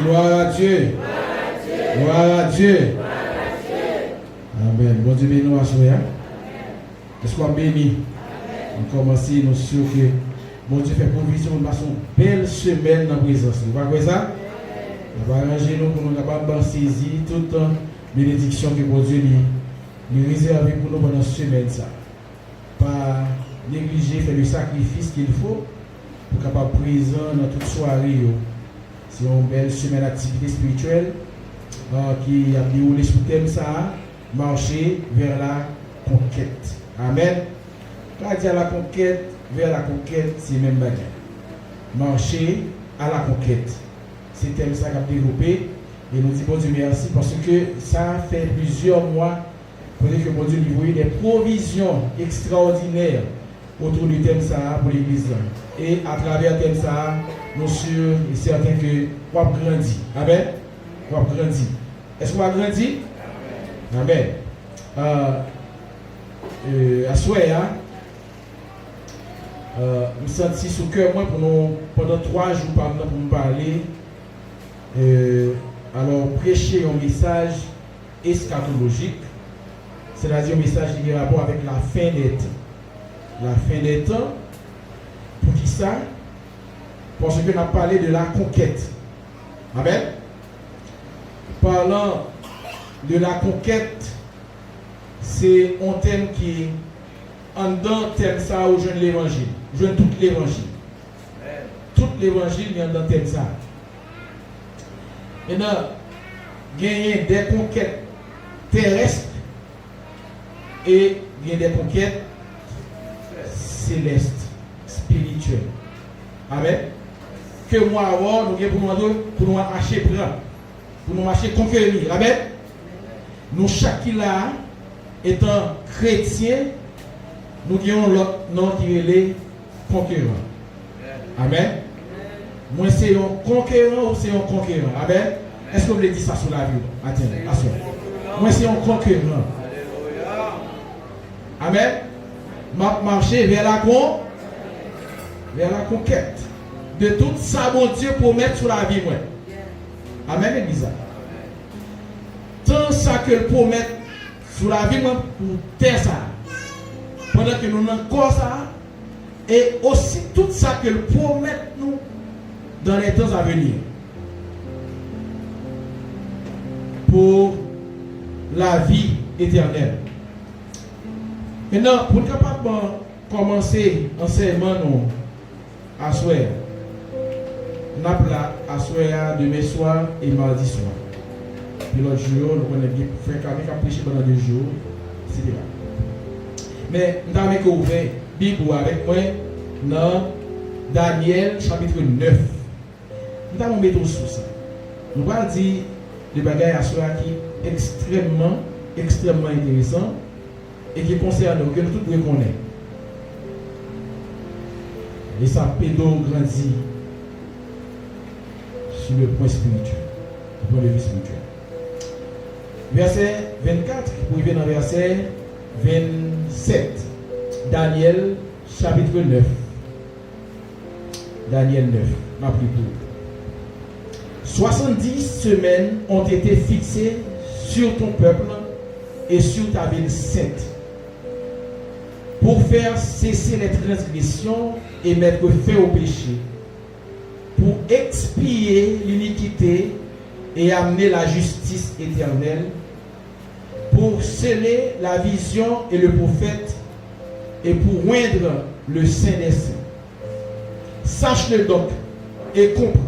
Gloire à Dieu. Gloire à Dieu. Amen. Bon Dieu béni nous à souhait. Est-ce qu'on béni? On commence, nous sommes sûrs que bon Dieu fait provision de façon belle semaine dans la présence. Vous voyez ça? On va arranger nous pour nous capables saisir toute bénédiction que bon Dieu nous réserve pour nous pendant cette semaine. Pas négliger faire le sacrifice qu'il faut pour capable présent dans toute soirée. C'est une belle semaine d'activité spirituelle qui a déroulé sous thème ça, marcher vers la conquête. Amen. Quand il y a la conquête, vers la conquête, c'est même bagarre. Marcher à la conquête. C'est thème ça qu'a développé. Et nous disons bon Dieu merci parce que ça fait plusieurs mois que bon Dieu nous voyait des provisions extraordinaires autour du thème ça pour l'église. Et à travers le thème ça, nous sommes certains que vous avez grandi. Amen. Vous avez grandi. Est-ce que vous avez grandi? Amen. À souhait, nous senti sous cœur moi pour nous pendant 3 jours pour nous parler. Alors prêcher un message eschatologique, c'est-à-dire un message qui a rapport avec la fin des temps. La fin des temps, pour qui ça? Parce que nous avons parlé de la conquête. Amen. Parlant de la conquête, c'est un thème qui est en dedans thème ça au jeune l'évangile. Jeune tout l'évangile. Tout l'évangile est en dedans thème ça. Maintenant, gagner des conquêtes terrestres et gagner des conquêtes célestes, spirituelles. Amen. Que moi avant, nous avons pour nous marcher prendre, pour nous marcher conquérir. Amen. Nous chacun là, étant chrétiens, nous avons l'autre nom qui est les conquérants. Amen. Moi c'est un conquérant ou c'est un conquérant? Amen. Est-ce que vous voulez dire ça sur la Bible? Attendez, moi c'est un conquérant. Amen. M'a marché vers la conquête de tout ça mon Dieu pour mettre sur la vie moi. Amen l'église. Tant ça que pour mettre sur la vie moi pour terre ça. Pendant que nous n'avons encore ça et aussi tout ça que pour mettre nous dans les temps à venir. Pour la vie éternelle. Maintenant, pour capable commencer l'enseignement à soir, nous avons à soir demain soir et mardi soir. Puis l'autre jour, nous avons fait prêcher pendant 2 jours, etc. Mais nous avons ouvert la Bible avec moi dans Daniel chapitre 9. Nous avons mis sous ça. Nous allons dire des bagages à soir qui est extrêmement intéressant et qui concerne que nous tous connaissons. Et ça pédo grandit sur le point spirituel, le point de vue spirituel. Verset 24, pour arriver dans verset 27. Daniel chapitre 9. Daniel 9, ma pris pour. 70 semaines ont été fixées sur ton peuple et sur ta ville sainte pour faire cesser les transgressions et mettre fin au péché, pour expier l'iniquité et amener la justice éternelle, pour sceller la vision et le prophète et pour oindre le Saint des Saints. Sache-le donc et comprends.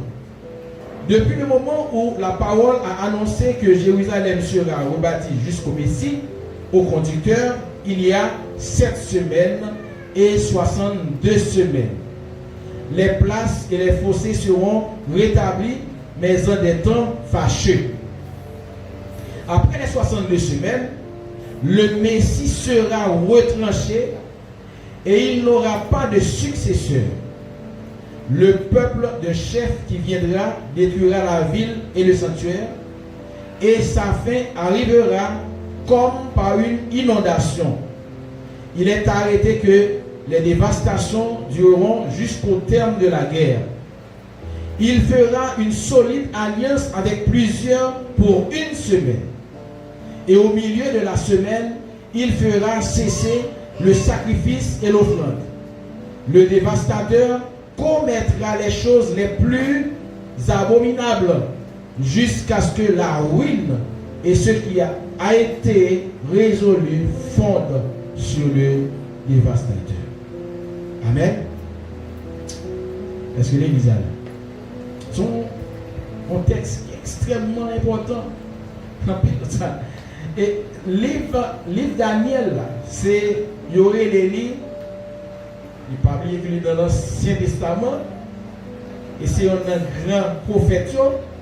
Depuis le moment où la parole a annoncé que Jérusalem sera rebâtie jusqu'au Messie, au conducteur, il y a 7 semaines et 62 semaines. Les places et les fossés seront rétablis, mais en des temps fâcheux. Après les 62 semaines, le Messie sera retranché et il n'aura pas de successeur. Le peuple de chef qui viendra détruira la ville et le sanctuaire, et sa fin arrivera comme par une inondation. Il est arrêté que les dévastations dureront jusqu'au terme de la guerre. Il fera une solide alliance avec plusieurs pour une semaine. Et au milieu de la semaine, il fera cesser le sacrifice et l'offrande. Le dévastateur commettra les choses les plus abominables jusqu'à ce que la ruine et ce qui a été résolu fondent sur le dévastateur. Amen. Est-ce que l'Église a là? C'est un texte qui est extrêmement important. Et livre Daniel, c'est, il y aurait les livres, il n'est pas bien dans l'Ancien Testament, et c'est un grand prophète,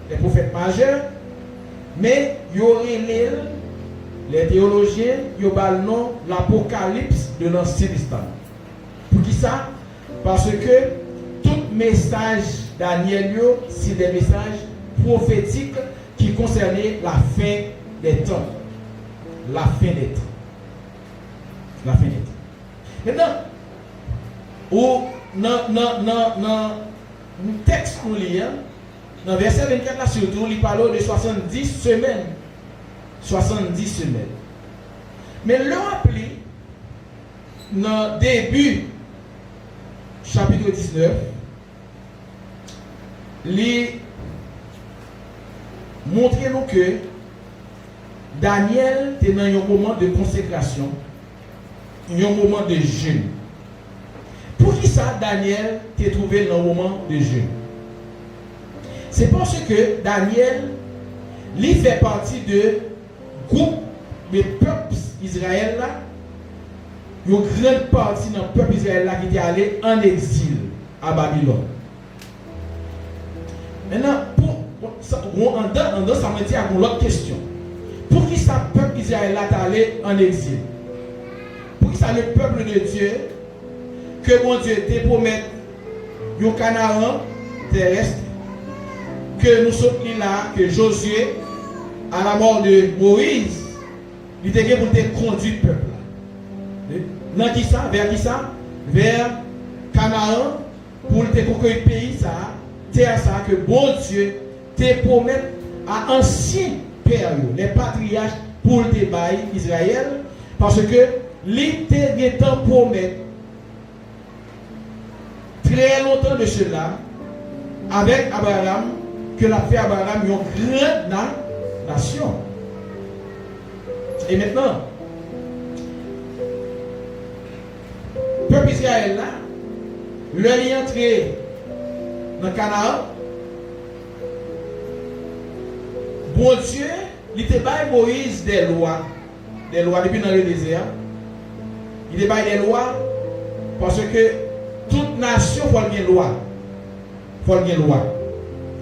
les prophètes majeurs, mais il y aurait les théologiens, il y a le nom l'Apocalypse de l'Ancien Testament. Pour qui ça? Parce que tout message Daniel, c'est des messages prophétiques qui concernaient la fin des temps. La fin des temps. La fin des temps. Maintenant, dans le texte qu'on lit, dans le verset 24, là, surtout, il parle de 70 semaines. 70 semaines. Mais le rappelé, dans le début, chapitre 19, il montre nous que Daniel était dans un moment de consécration, un moment de jeûne. Pour qui ça, Daniel t'est trouvé dans un moment de jeûne? C'est parce que Daniel, il fait partie de groupe de peuple Israël là, une grande partie dans le peuple Israël là qui était allé en exil à Babylone. Maintenant, ça me dit à l'autre question. Pour qui ça le peuple Israël là est allé en exil? Pour qui ça le peuple de Dieu que mon Dieu te promet un Canaan terrestre, que nous sommes là, que Josué, à la mort de Moïse, il était pour te conduire le peuple là. Dans qui ça? Vers qui ça? Vers Canaan, pour te conquérir le pays ça, terre ça, que bon Dieu te promet à anciens pères, les patriarches, pour te bailler Israël, parce que l'été temps promet très longtemps de cela, avec Abraham, que l'a fait Abraham une grande nation. Et maintenant, le peuple Israël là, leur est entré dans Canaan. Bon Dieu, il était baillé Moïse des lois depuis dans le désert. Il était baillé des lois parce que toute nation faut une loi. Faut une loi.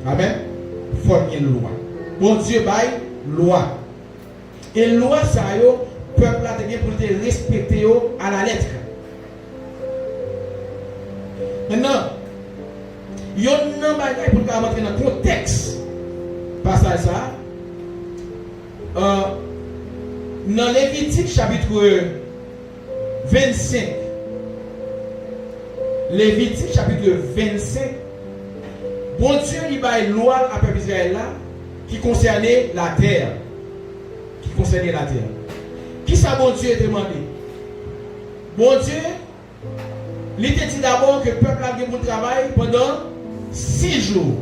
Amen. Faut une loi. Bon Dieu baille loi. Et loi ça yo peuple là te pour te respecter à la lettre. Maintenant, il y a un bagage pour rentrer dans le contexte passage ça. Dans Lévitique chapitre 25, Lévitique chapitre 25, bon Dieu il a une loi à peuple Israël là qui concernait la terre. Qui concernait la terre. Qui ça bon Dieu a demandé? Bon Dieu, il a dit d'abord que le peuple a fait pour travail pendant 6 jours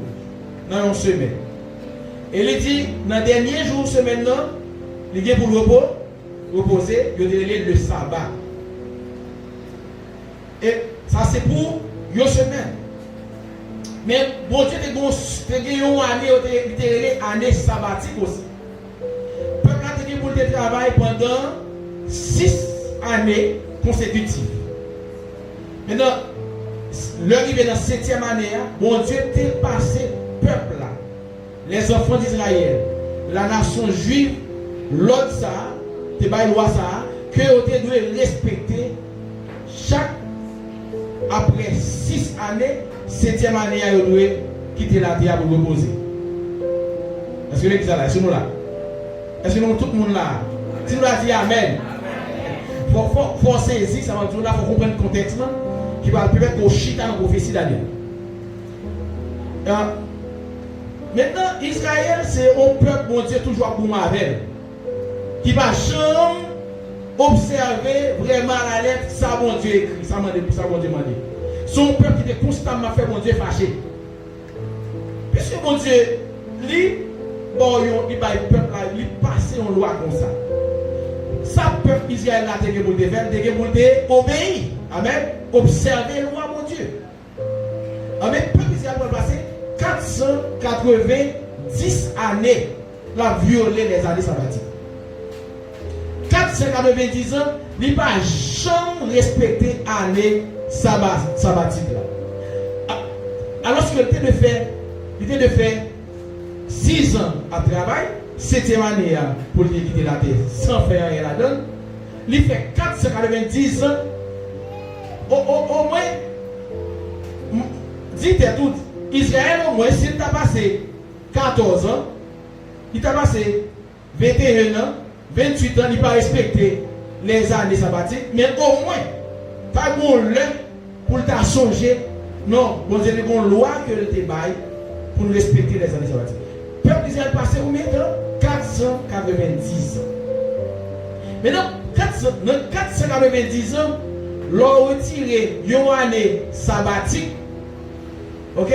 dans une semaine. Et il dit, dans le dernier jour de semaine, il est pour le reposer, il a le sabbat. Et ça c'est pour une semaine. Mais bon Dieu, il y a une année sabbatique aussi. Le peuple a dit pour le travail pendant 6 années consécutives. Maintenant, l'arrivée dans la 7e année, bon Dieu t'a passé peuple là. Les enfants d'Israël, la nation juive, l'autre ça, te bail loi ça, que vous devez respecter chaque après 6 années, 7e année, vous devez quitter la terre pour reposer. Est-ce que l'église là, est-ce que nous là? Est-ce que nous tout le monde là? Si nous la dit Amen. Il faut saisir, ça va dire là, il faut comprendre le contexte là, qui va permettre qu'on chita dans la prophétie Daniel. Maintenant, Israël, c'est un peuple, mon Dieu, toujours pour Marvel, qui va jamais observer vraiment la lettre, ça, mon Dieu écrit, ça, mon Dieu m'a dit. Son peuple qui est constamment fait, mon Dieu, fâché. Puisque, mon Dieu, lui, bon, il va le peuple là, il passe en loi comme ça. Ça, peuple Israël là, t'es pour le faire, t'es pour obéir. Amen. Observer la loi, mon Dieu. Amen. Peuple Israël va passer 490 années la violer les années sabbatiques. 490 ans, il ne va jamais respecter l'année sabbatique. Alors qu'il était de faire 6 ans à travail, 7e année pour quitter la terre sans faire rien là-dedans. Il fait 490 ans. Au moins, dites tout, Israël au moins, s'il t'a passé 14 ans, il t'a passé 21 ans, 28 ans, il n'a pas respecté les années sabbatiques, mais au moins, pas bon l'heure pour t'a changer. Non, bon Dieu, il y a une loi que le débat pour respecter les années sabbatiques. Le peuple d'Israël passé combien de temps? 490 ans. Maintenant, 490 ans, l'on retiré une année sabbatique, ok,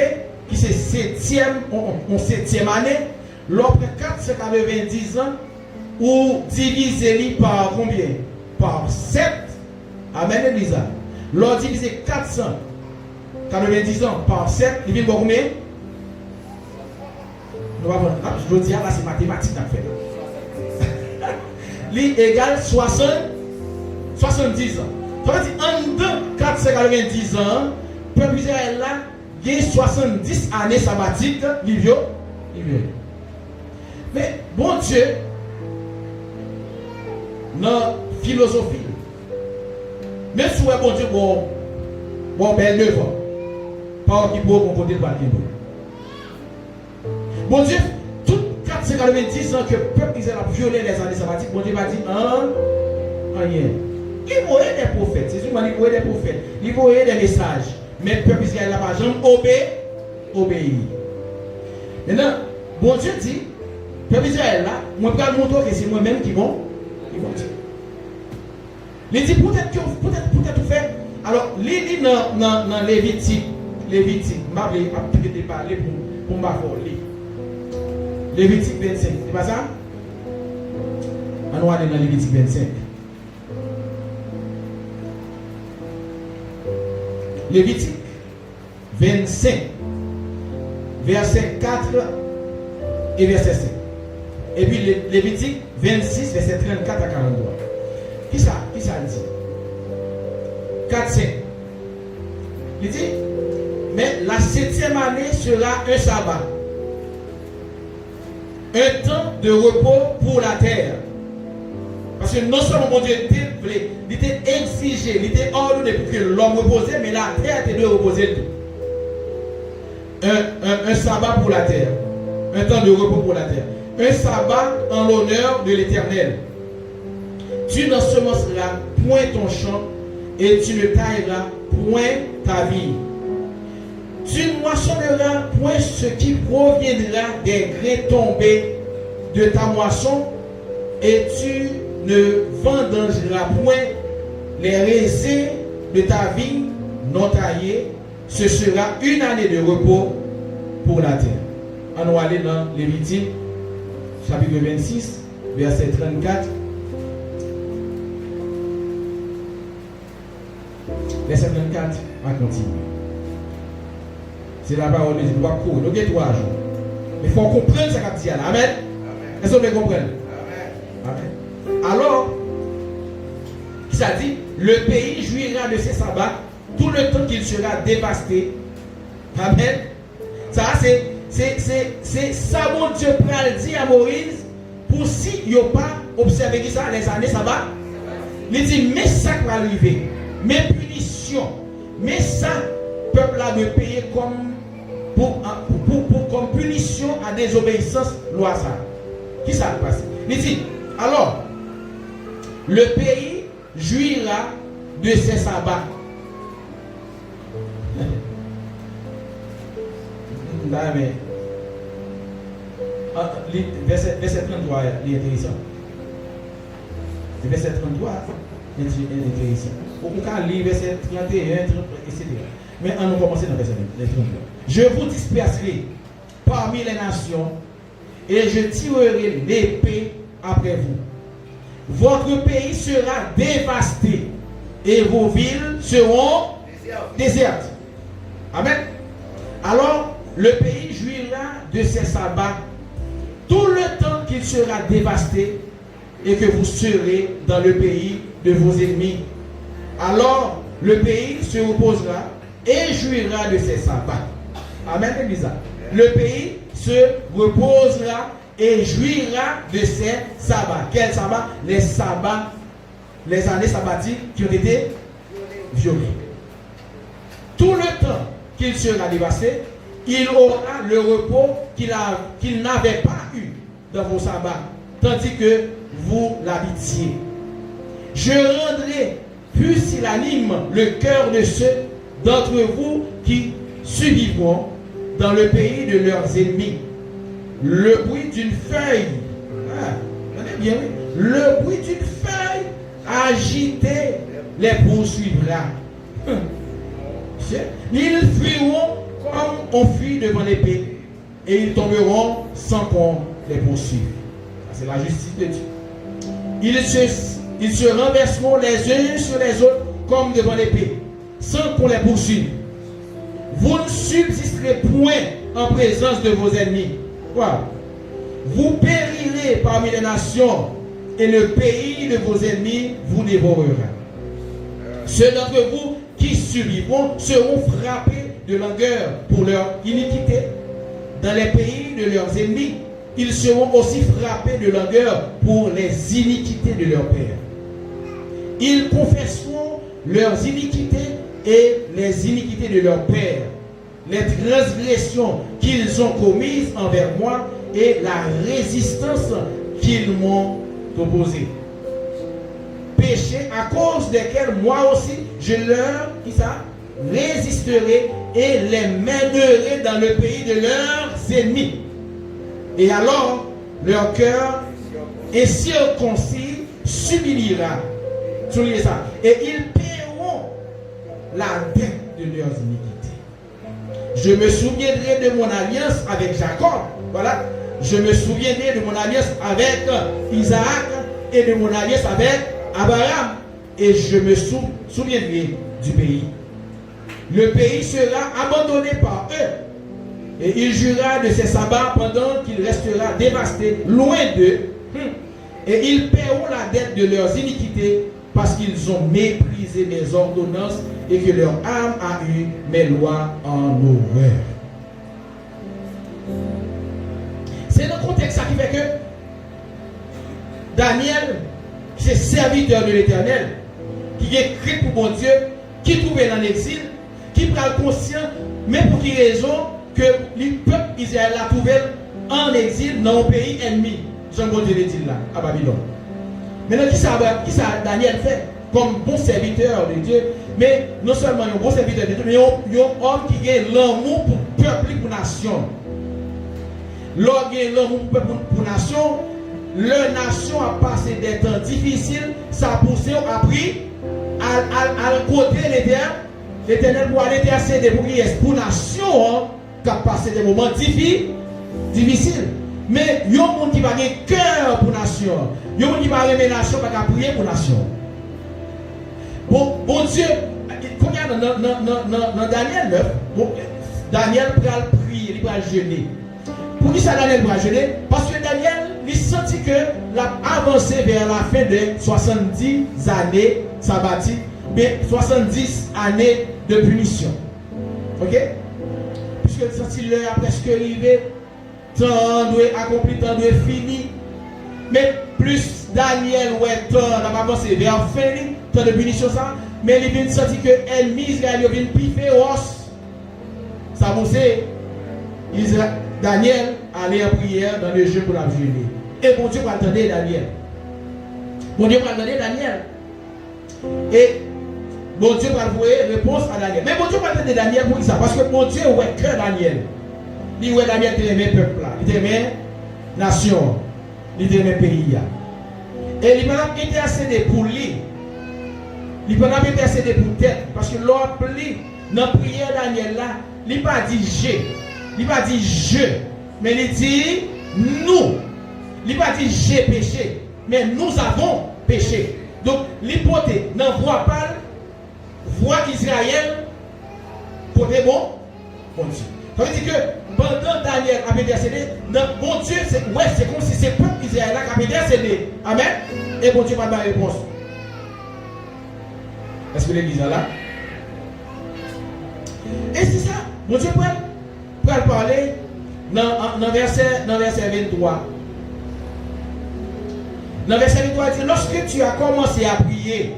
qui c'est 7e année, l'on prend 490 ans, ou divisé par combien? Par 7. Amen, Elisa. L'on divise 490 ans par 7, il vient de combien? Je veux dire, là, c'est mathématique à faire. Li égale 70 ans. Ça veut dire, en 490 ans, le peuple Israël là, il y a 70 années sabbatiques, Livio. Mais, bon Dieu, dans philosophie, même si bon Dieu, bon, ben 9 ans, pas qui beau, mon côté de Baltimore. Bon Dieu, tout 490 ans que le peuple Israël a violé les années sabbatiques, bon Dieu va dire, rien. Il voyait des prophètes, c'est sûr, il voyait des prophètes, il voyait des messages, mais le peuple Israël n'a pas jamais obéi. Maintenant, bon Dieu dit, le peuple Israël là, moi je vais montrer que c'est moi-même qui vont dire. Il dit peut-être tout faire. Alors, il dit dans Lévitique, je vais parler pour me parler. Lévitique 25, c'est pas ça? On va aller dans Lévitique 25. Lévitique 25, verset 4 et verset 5. Et puis Lévitique 26, verset 34 à 43. Qui ça dit? 4, 5. Il dit, mais la 7e année sera un sabbat. Un temps de repos pour la terre. Parce que non seulement mon Dieu il était exigé, il était ordonné pour que l'homme repose, mais la terre était de reposer tout. Un sabbat pour la terre. Un temps de repos pour la terre. Un sabbat en l'honneur de l'Éternel. Tu n'ensemenceras point ton champ et tu ne tailleras point ta vigne. Tu ne moissonneras point ce qui proviendra des grains tombés de ta moisson et tu ne vendangeras point les raisins de ta vigne non taillée. Ce sera une année de repos pour la terre. On va aller dans Lévitique, chapitre 26, verset 34. Verset 34, on va continuer. C'est la parole de Dieu. Nous allons courir. Nous avons 3 jours. Mais il faut comprendre ce qu'a dit là. Amen. Est-ce que vous comprenez? Amen. Alors, ça dit, le pays jouira de ses sabbats tout le temps qu'il sera dévasté. Amen. Ça, c'est ça, mon Dieu, pral dit à Moïse, pour si il n'y a pas observé ça, les années sabbat. Il dit, mais ça va arriver. Mais punition. Mais ça, peuple là de payer comme punition à désobéissance loi ça. Qui ça passe? Il dit, alors, le pays jouira de ses sabbats. mais verset 33 est intéressant. Le verset 33 est intéressant. On peut lire verset 31, 30, etc. Mais on va commencer dans le verset 33. Je vous disperserai parmi les nations et je tirerai l'épée après vous. Votre pays sera dévasté et vos villes seront désertes. Amen. Alors, le pays jouira de ses sabbats tout le temps qu'il sera dévasté et que vous serez dans le pays de vos ennemis. Alors, le pays se reposera et jouira de ses sabbats. Amen, Elisa. Le pays se reposera et jouira de ses sabbats. Quels sabbats? Les sabbats, les années sabbatiques qui ont été violées. Tout le temps qu'il sera dévasté, il aura le repos qu'il n'avait pas eu dans vos sabbats, tandis que vous l'habitiez. Je rendrai pusillanime le cœur de ceux d'entre vous qui survivront dans le pays de leurs ennemis. Le bruit d'une feuille, bien, oui, le bruit d'une feuille agitée les poursuivra. Ils fuiront comme on fuit devant l'épée, et ils tomberont sans qu'on les poursuive. C'est la justice de Dieu. Ils se renverseront les uns sur les autres comme devant l'épée, sans qu'on les poursuive. Vous ne subsisterez point en présence de vos ennemis. Voilà. Vous périrez parmi les nations, et le pays de vos ennemis vous dévorera. Ceux d'entre vous qui survivront seront frappés de langueur pour leur iniquité. Dans les pays de leurs ennemis, ils seront aussi frappés de langueur pour les iniquités de leurs pères. Ils confesseront leurs iniquités et les iniquités de leurs pères, les transgressions qu'ils ont commises envers moi et la résistance qu'ils m'ont opposée. Péchés à cause desquels moi aussi je leur résisterai et les mènerai dans le pays de leurs ennemis. Et alors leur cœur incirconcis s'humiliera. Soulignez ça. Et ils paieront la dette de leurs iniquités. Je me souviendrai de mon alliance avec Jacob. Voilà. Je me souviendrai de mon alliance avec Isaac et de mon alliance avec Abraham. Et je me souviendrai du pays. Le pays sera abandonné par eux. Et il jouira de ses sabbats pendant qu'il restera dévasté, loin d'eux. Et ils paieront la dette de leurs iniquités parce qu'ils ont méprisé mes ordonnances et que leur âme a eu mes lois en horreur. C'est dans le contexte ça qui fait que Daniel, c'est serviteur de l'Éternel, qui est écrit pour mon Dieu, qui trouvait dans l'exil, qui prend conscient, mais pour quelle raison que le peuple Israël a trouvé en exil dans un pays ennemi. Jean-Paul Dieu dit là, à Babylone. Maintenant, qui ça Daniel fait comme bon serviteur de Dieu, mais non seulement un bon serviteur de Dieu, mais un homme qui a l'amour pour le peuple, pour la nation. Lorsqu'il y a l'amour pour la nation, la nation a passé des temps difficiles, ça a poussé, a pris à côté l'Éternel pour aller intercéder pour la nation qui a passé des moments difficiles. Mais il y a un monde qui va avoir un cœur pour la nation. Il y a un monde qui va avoir une nation qui va prier pour la nation. Bon Dieu, quand il y a dans Daniel 9, Daniel va prier, il va jeûner. Pour qui ça Daniel va jeûner? Parce que Daniel, il sentit que l'a avancé vers la fin de 70 années sabbatiques, mais 70 années de punition. Ok? Puisque il sentit l'heure a presque arrivé, temps doit accompli, temps doit fini. Mais plus Daniel ou temps n'a avancé vers fin, temps de punition ça, mais il vient sentir que l'ennemi Israël vient plus féroce. Ça vous sait, Daniel allait en prière dans le jeu pour la jeûner. Et bon Dieu va attendre Daniel. Bon Dieu va attendre Daniel. Et bon Dieu va envoyer réponse à Daniel. Mais bon Dieu va attendre Daniel pour ça. Parce que bon Dieu ouais cœur Daniel. il ouais Daniel te aimé peuple là, il aimé nation, il aimé pays là. Et il m'a intercédé pour lui. Il m'a intercédé pour tête parce que l'homme dans la prière Daniel là, il pas dit il pas dit je, mais il dit nous. Il pas dit j'ai péché, mais nous avons péché. Donc l'hypothèse dans voie pâle, voix Israël, côté bon Dieu. Ça veut dire que pendant Daniel a intercédé, bon Dieu, c'est comme si c'est le peuple Israël qui a intercédé. Amen. Et bon Dieu n'a pas de réponse. Est-ce que l'église est là? Et c'est ça. Bon Dieu peut parler dans verset 23. Dans verset 23, il dit, lorsque tu as commencé à prier,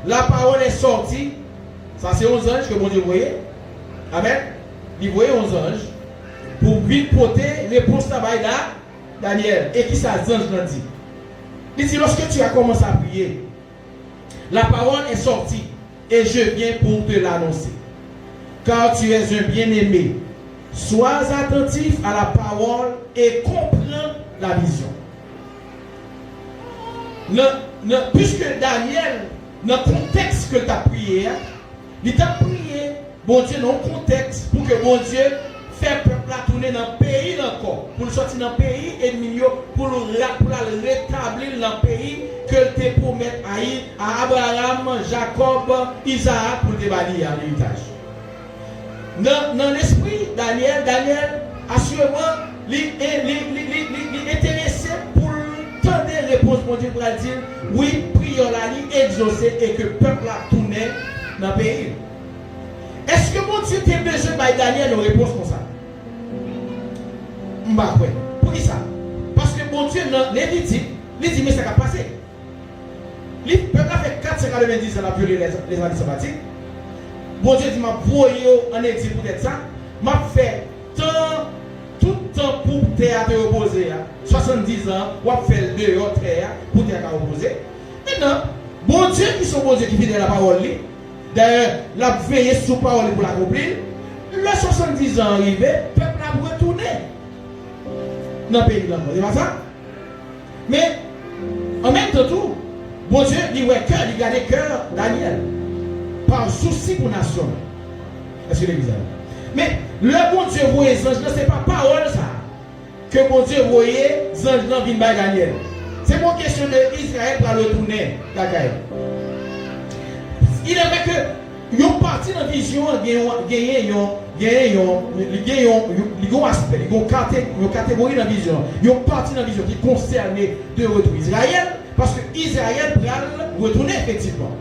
la parole est sortie. Ça, c'est 11 anges que mon Dieu voyait. Amen. Il voyait 11 anges pour vite porter réponse travail là, Daniel. Et qui ça, les anges l'ont dit? Il dit, lorsque tu as commencé à prier, la parole est sortie et je viens pour te l'annoncer. Car tu es un bien-aimé. Sois attentif à la parole et comprends la vision. Puisque Daniel, dans le contexte que tu as prié, il t'a prié, bon Dieu, dans le contexte pour que bon Dieu fait peuple à tourner dans le pays encore, pour le sortir dans le pays ennemi, pour le rétablir dans le pays que tu promet à Abraham, Jacob, Isaac pour te balayer à l'héritage. Dans l'esprit, Daniel, assurément, il est intéressé pour tendre des réponses pour Dieu pour dire oui, prions la ligne exaucée et que le peuple a tourné dans le pays. Est-ce que mon Dieu t'a besoin de Daniel une réponse comme ça? Pour qui ça? Parce que mon Dieu, dans Lévitique, il dit mais ça va passer. Le peuple a fait 490 ans à violer les années sabbatiques. Bon Dieu dit m'a voyé en exil pour être ça. M'a fait tout le temps pour te reposer. 70 ans, ou a fait le dehors pour te reposer. Maintenant, bon Dieu qui sont bon Dieu qui vit de la parole. D'ailleurs, la veillé sous parole pour l'accomplir. Le 70 ans arrivé, le peuple a retourné dans le pays de l'amour. C'est pas ça? Mais, en même temps, tout, bon Dieu, il garde le cœur Daniel. Par souci pour la nation. Est-ce que l'église a? Mais, le bon Dieu voyait les anges, ce n'est pas parole ça. Que bon Dieu voyait les anges dans le Daniel. C'est mon question de Israël pour retourner la caille. Il est vrai que ils ont parti dans la vision, ils ont aspect, ils ont catégorie dans la vision. Ils ont parti dans la vision qui concernait de retour Israël, parce que Israël va retourner effectivement.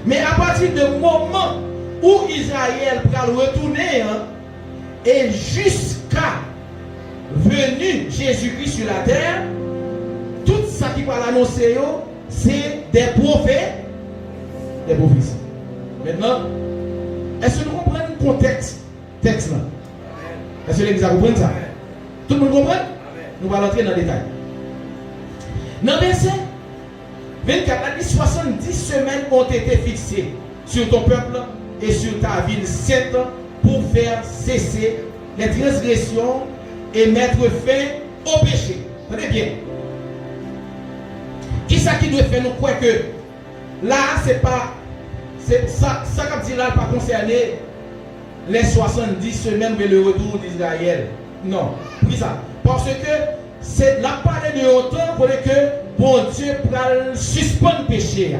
Mais à partir du moment où Israël va retourner, et jusqu'à venir Jésus-Christ sur la terre, tout ça qui va l'annoncer, c'est des prophètes. Des prophéties. Maintenant, est-ce que nous comprenons le contexte texte là? Est-ce que l'église a compris ça? Tout le monde comprend? Nous allons entrer dans le détail. Dans le verset 24, 70 semaines ont été fixées sur ton peuple et sur ta ville sainte pour faire cesser les transgressions et mettre fin au péché. Tenez bien. Qui ça qui doit faire nous croire que là, c'est pas. Ça comme dit là, pas concerné les 70 semaines mais le retour d'Israël. Non. Pour ça? Parce que c'est la parole de autant pour que bon Dieu pour suspendre le péché.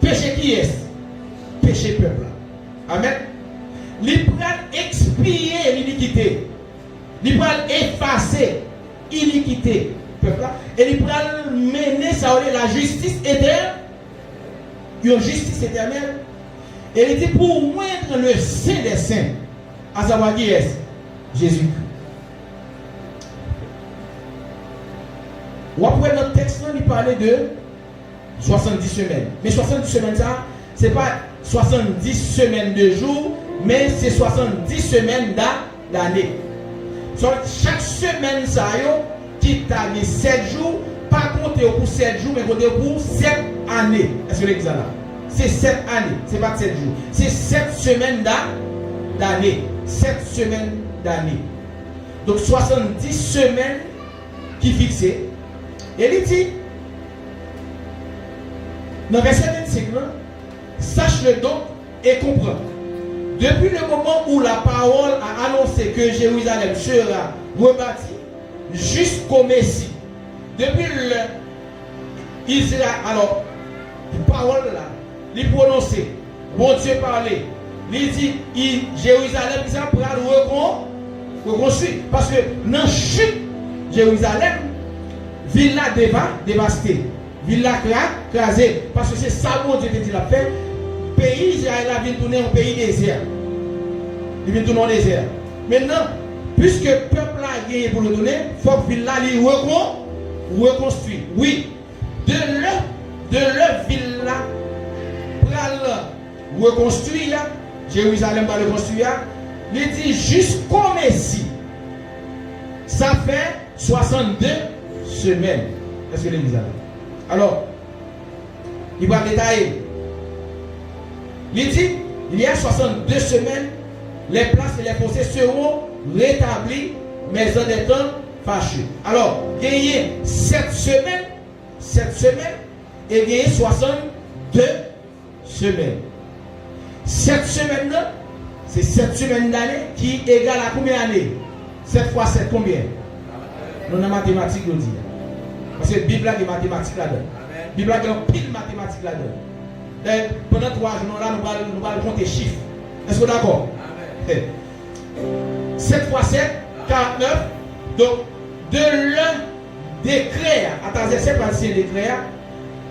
Péché qui est? Péché peuple. Amen. Il peut expier l'iniquité. Il peut effacer l'iniquité peuple. Et il peut mener ça la justice éternelle. Une justice éternelle. Et il dit pour moindre le saint des saints, à savoir qui est Jésus. Ou après notre texte, il parlait de 70 semaines. Mais 70 semaines, ça, ce n'est pas 70 semaines de jours, mais c'est 70 semaines d'année. Chaque semaine, ça, qui t'a mis 7 jours, pas compter pour 7 jours, mais compter pour 7 années. Est-ce que l'examen là? C'est 7 années, ce n'est pas 7 jours. C'est 7 semaines d'année. 7 semaines d'années. Donc 70 semaines qui fixées. Et il dit, dans verset 25, sache-le donc et comprends. Depuis le moment où la parole a annoncé que Jérusalem sera rebâtie jusqu'au Messie, depuis Israël, alors, la parole là, il prononce, bon Dieu parlait, il dit, Jérusalem, ça pourra le reconstruire. Parce que dans la chute, Jérusalem, ville là dévastée, ville là crasée, parce que c'est ça que Dieu dit la fait. Pays Israël a vient tourner en pays désert. Il vient tourner en désert. Maintenant, puisque le peuple a gagné pour le donner, il faut que ville là reconstruire. Oui, de leur ville là, pour reconstruire, Jérusalem va le reconstruire, il dit jusqu'au Messie. Ça fait 62 semaines. Est-ce que l'église a? Alors, il va détailler. Il dit, il y a 62 semaines, les places et les fossés seront rétablis, mais en des temps fâcheux. Alors, gagner 7 semaines, et gagner 62 semaines. 7 semaines, c'est 7 semaines d'année qui égale à combien d'années? 7 fois 7, combien? Nous avons mathématiques, nous dit. Parce que la Bible a des mathématiques là-dedans. La Bible a des pile mathématiques là-dedans. Pendant 3 jours, là, nous allons compter chiffres. Est-ce que vous êtes d'accord? 7 fois 7, 49. Donc, de l'un décret, attendez, c'est pas un décret,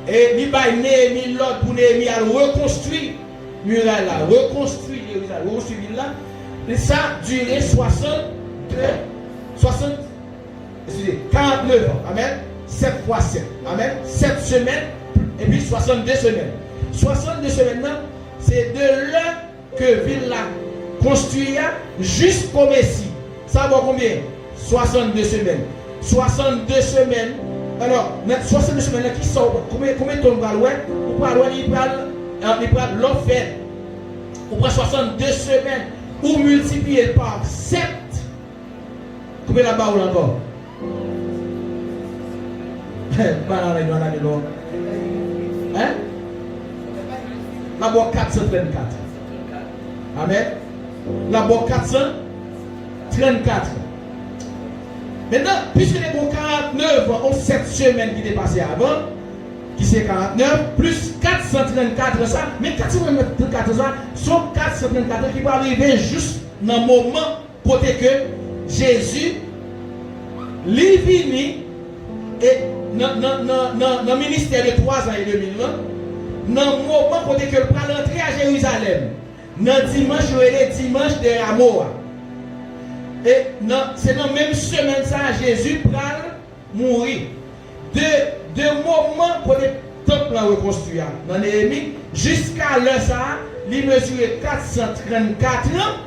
et il va Néhémie l'autre pour Néhémie à reconstruire muraille là, reconstruire là, et ça a duré 49 ans. Amen. 7 fois 7. Amen. 7 semaines et puis 62 semaines. 62 semaines, c'est de là que ville là construit jusqu'au Messie. Ça va combien? 62 semaines. 62 semaines. Alors, 62 semaines qui sont, combien de tonnes va loin? Ou pas loin, il prend l'offert. Ou prend 62 semaines. Ou multiplié par 7. Combien là-bas ou encore? Hein? Là-bas 434. Amen. Là-bas 434. Maintenant, puisque les bons 49 ont 7 semaines qui dépassent avant, qui c'est 49, plus 434, ça, mais 434, ça, sont 434 qui vont arriver juste dans le moment côté que Jésus, lui vini, et dans le ministère de 3 ans et demi, dans le moment côté que le prend l'entrée à Jérusalem, dans le dimanche, le dimanche de Rameau. Et c'est dans la même semaine ça, Jésus prend mourir. De moment pour le temple reconstruit dans Néhémie, jusqu'à l'heure ça, il mesurait 434 ans.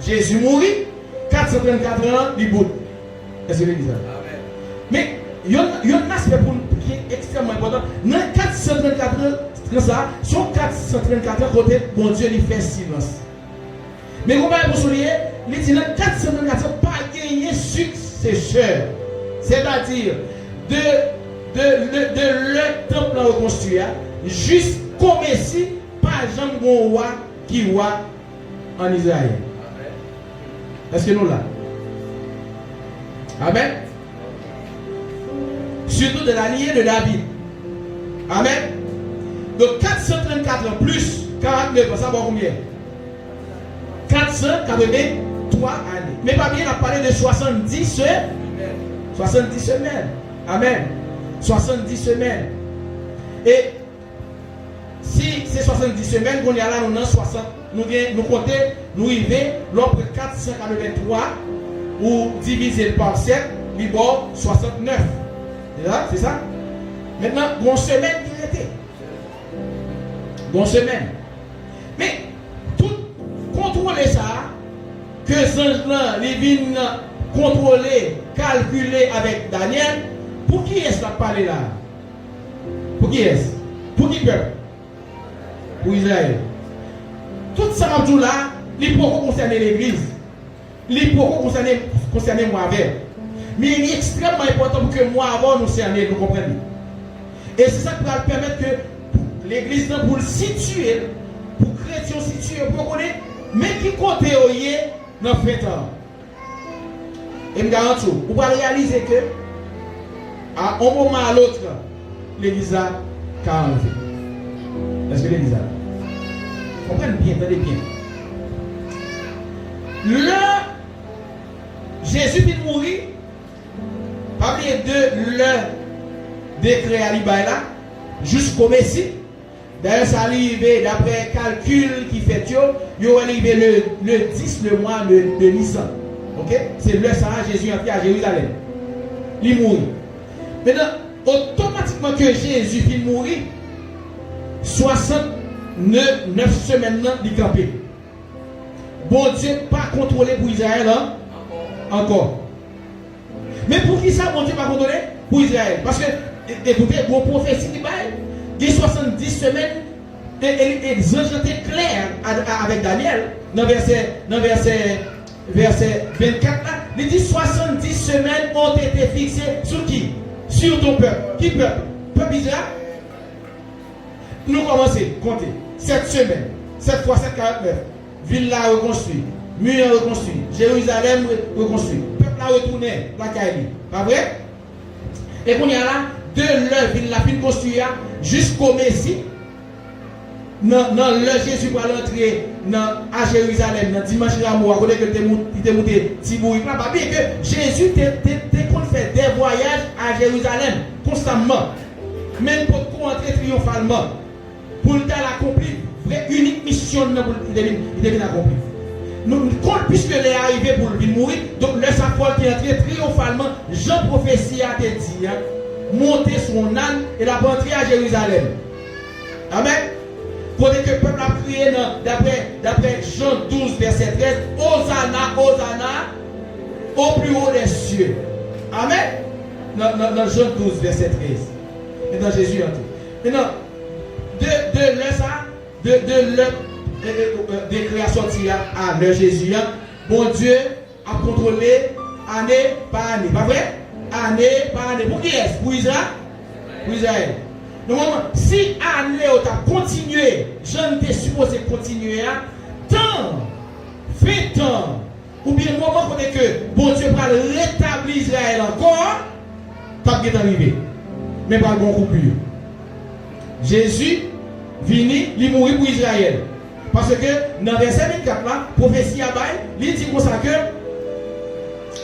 Jésus mourit, 434 ans, il bout. Est-ce que vous lisez? Mais il y a un aspect qui est extrêmement important. Dans 434 ans, ça, sont 434 ans côté bon Dieu il fait silence. Mais comment vous soulignez? Il dit dans 434 ans, pas gagner successeur. C'est-à-dire, de le temple reconstruit jusqu'au Messie, pas jamais bon roi qui roi en Israël. Est-ce que nous là? Amen. Surtout de la lignée de David. Amen. Donc 434 ans plus 49 ans, ça va combien? 483 années. Mais pas bien, on a parlé de 70 semaines. 70 semaines. Amen. 70 semaines. Et si c'est 70 semaines, on est là, nous avons 60. Nous comptons, nous arrivons, l'autre 483, ou divisé par 7, il y a 69. C'est ça? Maintenant, bon semaine qui était. Bon semaine. Mais, tout contrôler ça, que Saint-Jean, les vignes contrôler, calculer avec Daniel, pour qui est-ce qu'on parle là? Pour qui est-ce? Pour qui peuple? Pour Israël. Tout ça là, il faut concerner l'église. Les pourquoi concerner moi avec. Mais il est extrêmement important pour que moi avant nous cerner, nous comprenions. Et c'est ça qui va permettre que l'église pour le situer, pour chrétiens situer, pour connaître, mais qui compte dans le fait temps. Et je garantis, vous allez réaliser que à un moment à l'autre, l'église a enlevé. Est-ce que l'église a? Comprenez bien, entendez bien. Là, Jésus vient mourir. Parmi de le décret à l'Ibaïla jusqu'au Messie. D'ailleurs, ça arrive d'après calcul qui fait, il est arrivé le 10 le mois de Nissan. Ok? C'est le ça, Jésus est entré à Jérusalem. Il mourit. Maintenant, automatiquement que Jésus vient mourir, 69 semaines, il est campé. Bon Dieu, pas contrôlé pour Israël, hein? Encore. Mais pour qui ça, bon Dieu, pas contrôlé? Pour Israël. Parce que, écoutez, vos prophéties qui baillent, il y a 70 semaines, et les anges étaient clairs avec Daniel, dans verset 24, là, il dit 70 semaines ont été fixées sur qui? Sur ton peuple. Qui peuple? Peuple Israël. Nous commençons, comptez, 7 semaines, 7 fois 7, 49, ville là reconstruite, mur reconstruit, Jérusalem reconstruit, peuple là retourné, la Kaili. Pas vrai? Et qu'on y a là, de l'œuvre, il l'a fini construire jusqu'au Messie. Dans le Jésus va l'entrer à Jérusalem, dans dimanche d'amour, à côté que il était monté Tibouri. Pas bien que Jésus fait des voyages à Jérusalem constamment. Même pour entrer triomphalement. Pour l'accomplir, vraie unique mission, il devait l'accomplir. Nous compte puisque il est arrivé pour le mourir, donc le Saint-Paul qui est entré triomphalement, Jean prophétie a été dit, monter son âne et la rentrer à Jérusalem. Amen. Pour que le peuple a prié d'après Jean 12, verset 13, Hosanna, Hosanna, au plus haut des cieux. Amen. Dans Jean 12, verset 13. Et dans Jésus entré. Maintenant, de création à le Jésus, bon Dieu a contrôlé année par année. Pas vrai? Année par année. Pour qui est-ce? Pour Israël? Pour Israël. Donc, si année a continué, je ne t'ai supposé continuer, fait temps, ou bien le moment que bon Dieu va rétablir Israël encore, pas de arrivé. Mais pas de bon coupure. Jésus vini, il mourit pour Israël. Parce que dans verset 24 là, prophétie à bail, il dit comme ça que,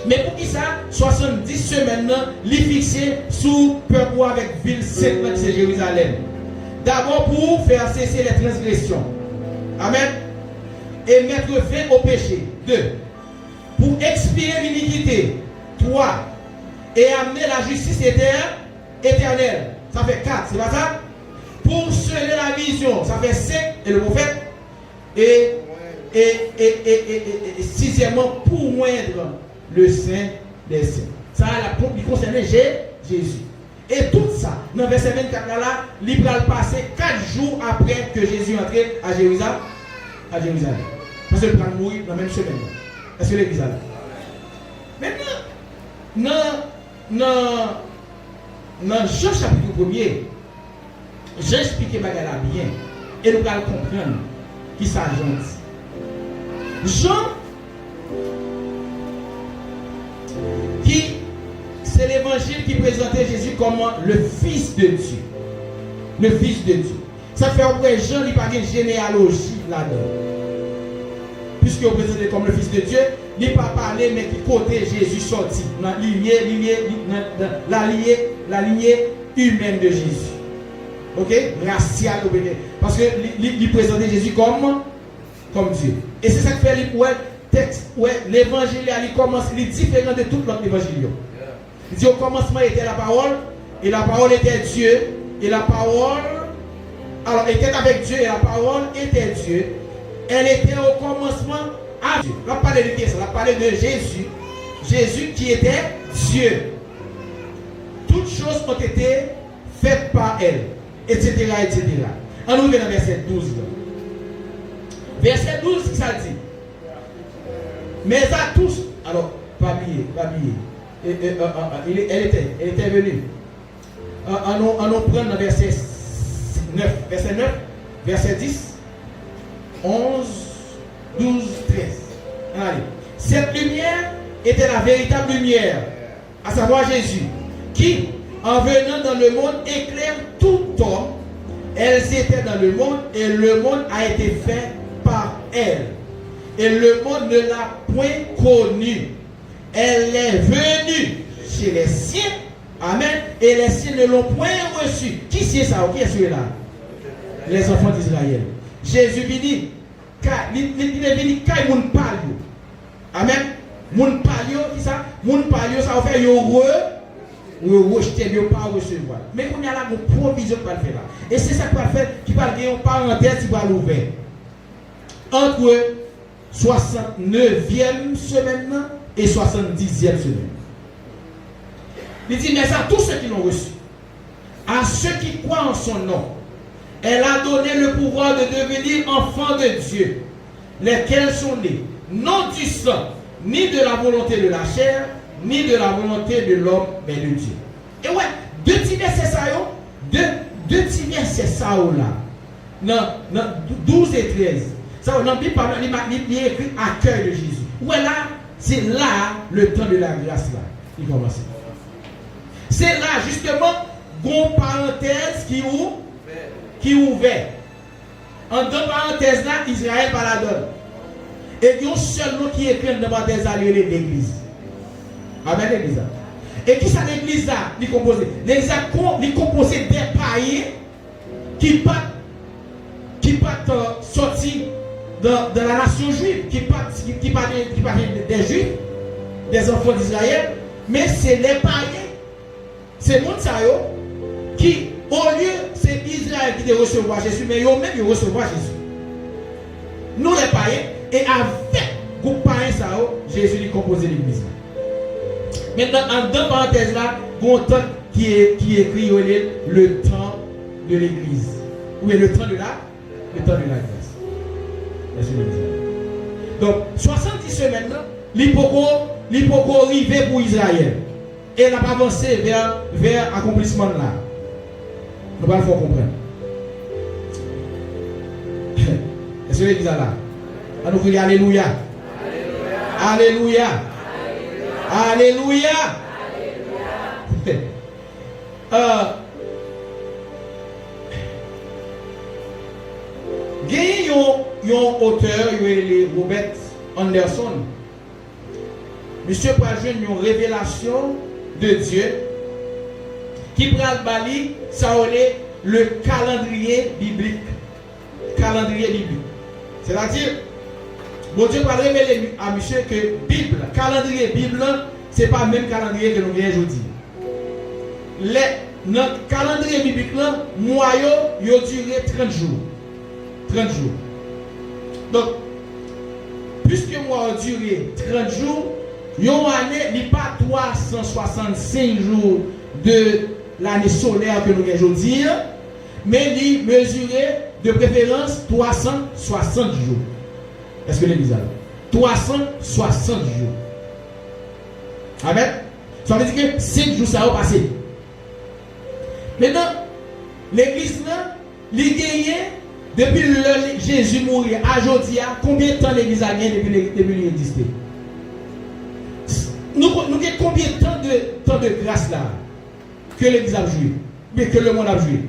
mais pour qui ça, 70 semaines, il est fixé sous peuple avec ville sainte, c'est Jérusalem. D'abord pour faire cesser les transgressions. Amen. Et mettre fin au péché. 2. Pour expier l'iniquité. 3. Et amener la justice éternelle. Ça fait 4, c'est pas ça? Pour sceller la vision, ça fait 5, et le prophète. Et sixièmement, pour moindre le Saint des Saints. Ça, il concernait Jésus. Et tout ça, dans le verset 24 là, il va passer 4 jours après que Jésus entrait à Jérusalem. Parce qu'il va mourir dans la même semaine. Est-ce que l'église a là? Maintenant, dans Jean chapitre 1er, j'ai expliqué Bagala bien. Et nous allons comprendre qui s'agit. Jean, qui c'est l'évangile qui présentait Jésus comme le Fils de Dieu. Le Fils de Dieu. Ça fait après Jean, il n'y a pas de généalogie là-dedans. Puisqu'il est présenté comme le Fils de Dieu, il n'a pas parlé, mais qui côté Jésus sorti. Dans la lignée humaine de Jésus. Ok? Racial. Parce qu'il présentait Jésus comme Dieu. Et c'est ça qui fait l'évangile, il commence, il est différent de tout l'autre évangile. Il dit au commencement était la parole, et la parole était Dieu, et la parole, alors était avec Dieu, et la parole était Dieu. Elle était au commencement à Dieu. On va parler de qui ça? On va parler de Jésus. Jésus qui était Dieu. Toutes choses ont été faites par elle, etc. etc. On ouvre dans verset 12. Verset 12, ça dit. Mais à tous, alors, pas oublier. Elle était venue. On prend le verset 9, verset 10, 11, 12, 13. Allez. Cette lumière était la véritable lumière, à savoir Jésus, qui, en venant dans le monde, éclaire tout homme. Elles étaient dans le monde et le monde a été fait par elle. Et le monde ne l'a point connue. Elle est venue chez les siens. Amen. Et les siens ne l'ont point reçue. Qui c'est ça? Qui est celui-là? Les enfants d'Israël. Jésus dit, il est venu quand il parle. Amen. Moun palio, qui ça? Moun palio, ça va faire rejeter, ne pas recevoir. Mais on a là une provision pour le faire là. Et c'est ça qu'on va faire, qui va gagner une parenthèse qui va l'ouvrir. Entre 69e semaine et 70e semaine. Il dit, mais à tous ceux qui l'ont reçu, à ceux qui croient en son nom, elle a donné le pouvoir de devenir enfants de Dieu, lesquels sont nés, non du sang, ni de la volonté de la chair, ni de la volonté de l'homme, mais de Dieu. Et ouais, deux petits versets ça, deux petits versets ça là, dans 12 et 13. Ça, dans la Bible, il est écrit accueil de Jésus. Ouais, là, c'est là le temps de la grâce là. Il commence. C'est là, justement, une parenthèse qui ouvert. En deux parenthèses là, Israël par la donne. Et il y a un seul nom qui est écrit dans la parenthèse là, l'église. Amen, l'église. Et qui ça l'église là, il composé? L'église est composé des païens qui partent sortis de la nation juive, qui partent des juifs, des enfants d'Israël, mais c'est les païens, c'est le monde qui, au lieu, c'est Israël qui doit recevoir Jésus, mais eux-mêmes ils recevoir Jésus. Nous les païens, et avec le groupe païen, Jésus lui composé l'église. Maintenant, en deux parenthèses là, il y a un temps qui écrit le temps de l'église. Oui, le temps de la grâce. Donc, 70 semaines, l'hypoco arrivé pour Israël. Et elle a avancé vers l'accomplissement là. Nous allons faire comprendre. Est-ce que l'église est là? On nous dit Alléluia. Alléluia. Alléluia. Il y a un auteur, Robert Anderson. Monsieur Prajeune, une révélation de Dieu qui prend le bali, ça est le calendrier biblique. Calendrier biblique. C'est-à-dire, bon Dieu va révéler à monsieur que Bible, calendrier Bible, ce n'est pas le même calendrier que nous avons aujourd'hui. Notre calendrier biblique, moyen, il a duré 30 jours. 30 jours. Donc, puisque moi a duré 30 jours, une année, il n'y a pas 365 jours de l'année solaire que nous avons aujourd'hui, mais il mesurait de préférence 360 jours. Est-ce que l'église a 360 jours. Amen. Ça veut dire que 5 jours ça va passer. Maintenant, l'église là, il gagne depuis le Jésus mourir à aujourd'hui, combien de temps l'église a gagné depuis qu'il existait? Nous avons combien de temps de grâce là que l'église a joué, mais que le monde a joué?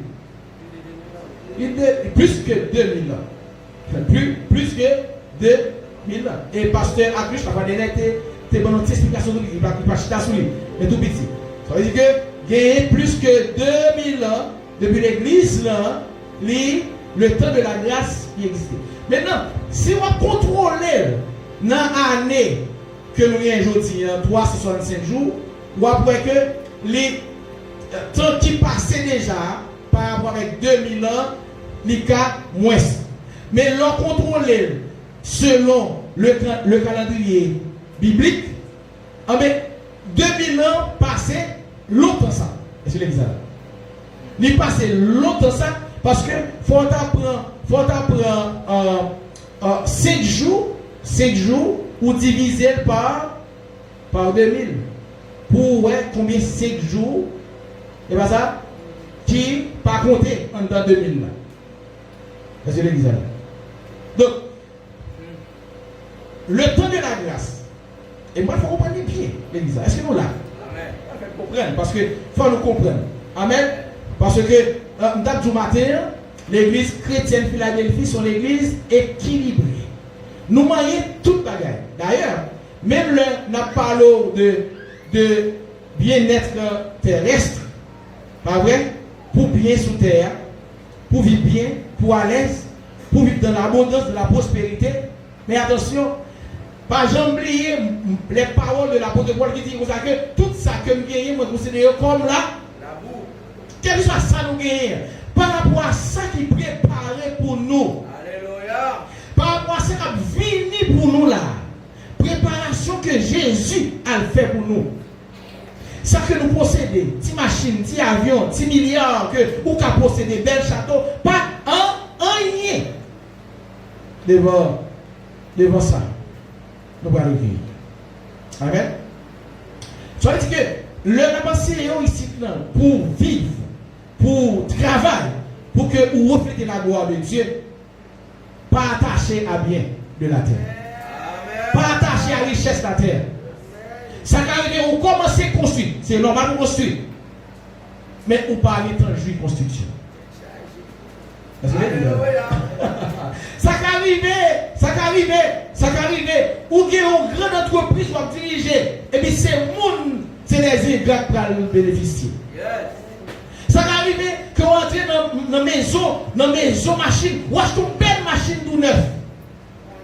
Plus que 2000 ans. Plus que 2000 ans. Et pasteur Agriche, il va donner tes bonnes explications, il va chiter sur lui, mais tout petit. Ça veut dire que gagner plus que 2000 ans depuis l'église là, le temps de la grâce qui existait. Maintenant, si on contrôle dans l'année que nous avons aujourd'hui, 365 jours, ou après que les temps qui passaient déjà par rapport avec 2000 ans, les cas moins. Mais l'on contrôle selon le calendrier biblique, 2000 ans passés longtemps ça. Est-ce que l'église a? Il passé longtemps ça parce que faut apprendre 5 jours ou diviser par 2000. Pour ouais, combien 5 jours, et bien ça, qui pas compter en dans 2000 là. Parce que l'église là. Donc, le temps de la grâce, et moi, il faut comprendre bien l'église là. Est-ce que nous là? Amen. Parce que faut nous comprendre. Amen. Parce que, date du matin, l'église chrétienne Philadelphie, sont l'église équilibrée. Nous manions toute bagaille. D'ailleurs, même là, nous parlons de bien-être terrestre, pas vrai? Pour bien sous terre, pour vivre bien, pour à l'aise, pour vivre dans l'abondance, de la prospérité. Mais attention, pas jamais oublier les paroles de l'apôtre Paul qui dit que tout ça que nous gagnons, nous considérons comme la boue. Quel que soit ça nous gagnons, par rapport à ça qui est préparé pour nous. Alléluia. Par rapport à ça qui est venu pour nous là. Préparation que Jésus a fait pour nous. Ça que nous possédons, ti machine, ti avion, ti milliards que ou qu'a possédé bel château, pas un rien devant ça. Nous allons vivre. Amen. Ça veut dire que le pensée ici pour vivre, pour travailler, pour que vous reflétez la gloire de Dieu, pas attaché à bien de la terre. Pas attaché à la richesse de la terre. Ça arrive, vous commencez à construire. C'est normal pour construire. Mais vous parlez de jouir construction. Ça arrive. Ou avez une grande entreprise pour diriger. Et puis c'est les ingrats qui vont bénéficier. Ça arrive que vous entrez dans la maison, machine, ou achetez une belle machine tout neuf.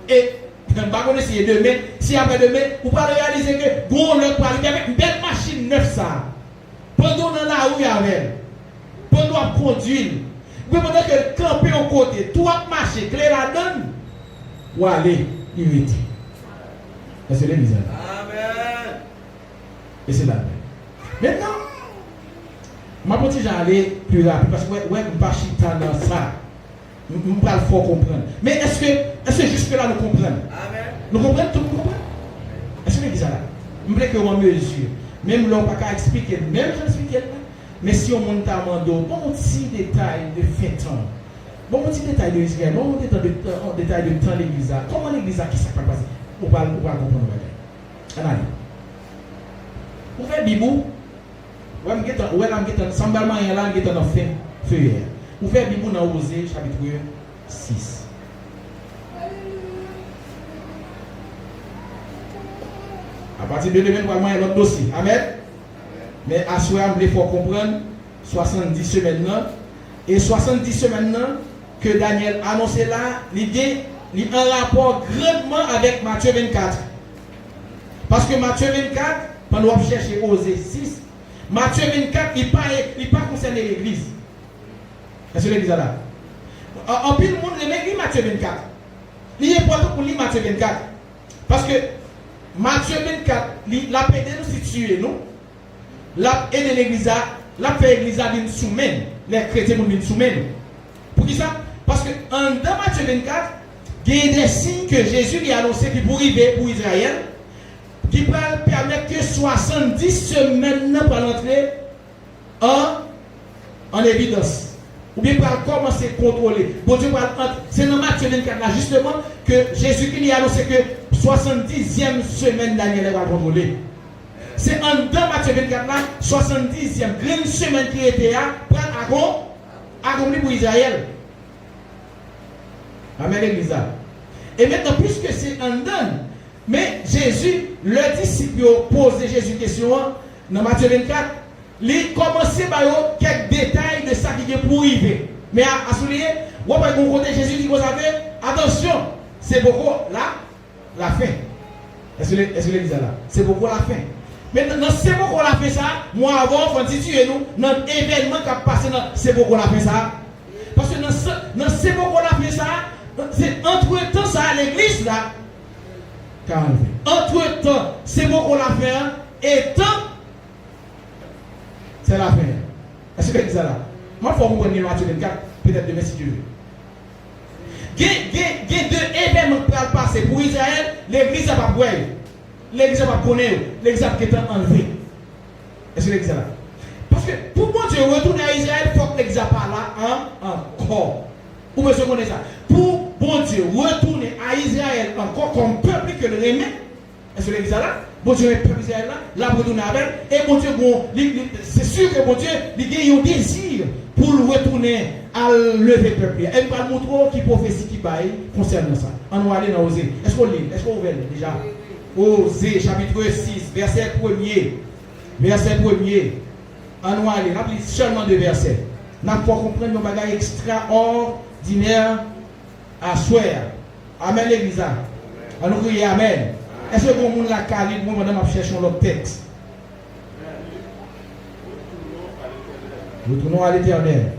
Et je ne sais pas si demain, si après-demain, vous pouvez réaliser que vous allez avec une belle machine neuve ça. Pendant dans la rue avec pendant qu'on conduire, vous pendant que camper au côté, tout a marché, clé la donne, ou aller irriter. C'est l'église. Amen. Et c'est là. Maintenant, ma petite j'allais plus rapide parce que ouais, je ne pas chita dans ça. Je ne peux pas le fort comprendre. Mais est-ce que jusque-là nous comprenons? Amen. Nous comprenons, tout le monde comprend? Est-ce que l'église là? Je voulais que on mesure. Même là, on ne peut pas expliquer, même je explique, mais si on monte à Mando, bon petit détail de fin temps, bon petit détail de Israël, bon détail de temps de l'église, comment l'église qui s'est passé? On va comprendre. Allez. Vous faites Bibou, vous avez semblement il y a là qui est en fin feuille. Vous faites Bibou dans Osée chapitre 6. À partir de demain, nous allons l'autre dossier. Amen. Mais à ce moment-là, il faut comprendre 70 semaines. Et 70 semaines que Daniel a annoncé là, l'idée il a un rapport grandement avec Matthieu 24. Parce que Matthieu 24, pendant qu'on cherche Osée 6, Matthieu 24, il n'est pas concerné l'église. Est-ce que l'église est là? En plus, le monde lit Matthieu 24. Il est important pour lire Matthieu 24. Parce que Matthieu 24, la paix de nous situer, nous. La paix de l'église, la paix de l'église vient soumettre. Les chrétiens viennent soumettre. Pour qui ça? Parce que dans Matthieu 24, il y a des signes que Jésus lui a annoncé qui pour arriver pour Israël, qui va permettre que 70 semaines pour entrer en évidence. Ou bien pour commencer à contrôler. Bon Dieu, c'est dans Matthieu 24 là justement que Jésus qui lui a annoncé que 70e semaine Daniel va contrôler. C'est en dans Matthieu 24 là, 70e grande semaine qui était là, pour accomplir pour Israël. Amen l'église. Et maintenant, puisque c'est en donne, mais Jésus, le disciple posé Jésus question dans Matthieu 24, il commençait par quelques détails de ça qui est pour arriver. Mais à souligner, vous voyez mon côté Jésus dit, vous savez, attention, c'est beaucoup la fin. Est-ce que l'église là? C'est beaucoup la fin. Maintenant, c'est beaucoup la fin ça, moi avant, il faut situer nous, dans l'événement qui a passé, c'est beaucoup la fin ça. Parce que dans c'est beaucoup la fin ça, c'est entre-temps ça, l'église là, entre-temps, c'est beaucoup la fin, et temps, c'est la fin. Est-ce que l'église là? Moi, il faut comprendre Matthieu 24, peut-être demain si tu veux. il y a deux événements qui vont passer pour Israël, l'église n'a pas brûlé. L'église n'a pas connaître, l'église a été enlevée. Est-ce que l'église est là? Parce que pour bon Dieu retourner à Israël, il faut que l'église n'est pas là encore. Vous pouvez se connaître ça. Pour bon Dieu retourner à Israël encore comme peuple que le remet, est-ce que l'église est là? Bon Dieu est peuple Israël là, là retourner avec. Et bon Dieu, c'est sûr que bon Dieu, il a un désir pour le retourner à lever le peuple. Elle va montrer qui prophétie qui baille concernant ça. On va aller dans Osée. Est-ce qu'on lit? Est-ce qu'on ouvre déjà? Osée, chapitre 6, verset 1er. Verset 1er. On va aller. On va lire seulement 2 versets. On va comprendre nos bagages extraordinaires à soi. Amen, l'église. On va crier Amen. Est-ce que vous avez la qualité pour madame chercher l'autre texte? Retournons à l'Éternel.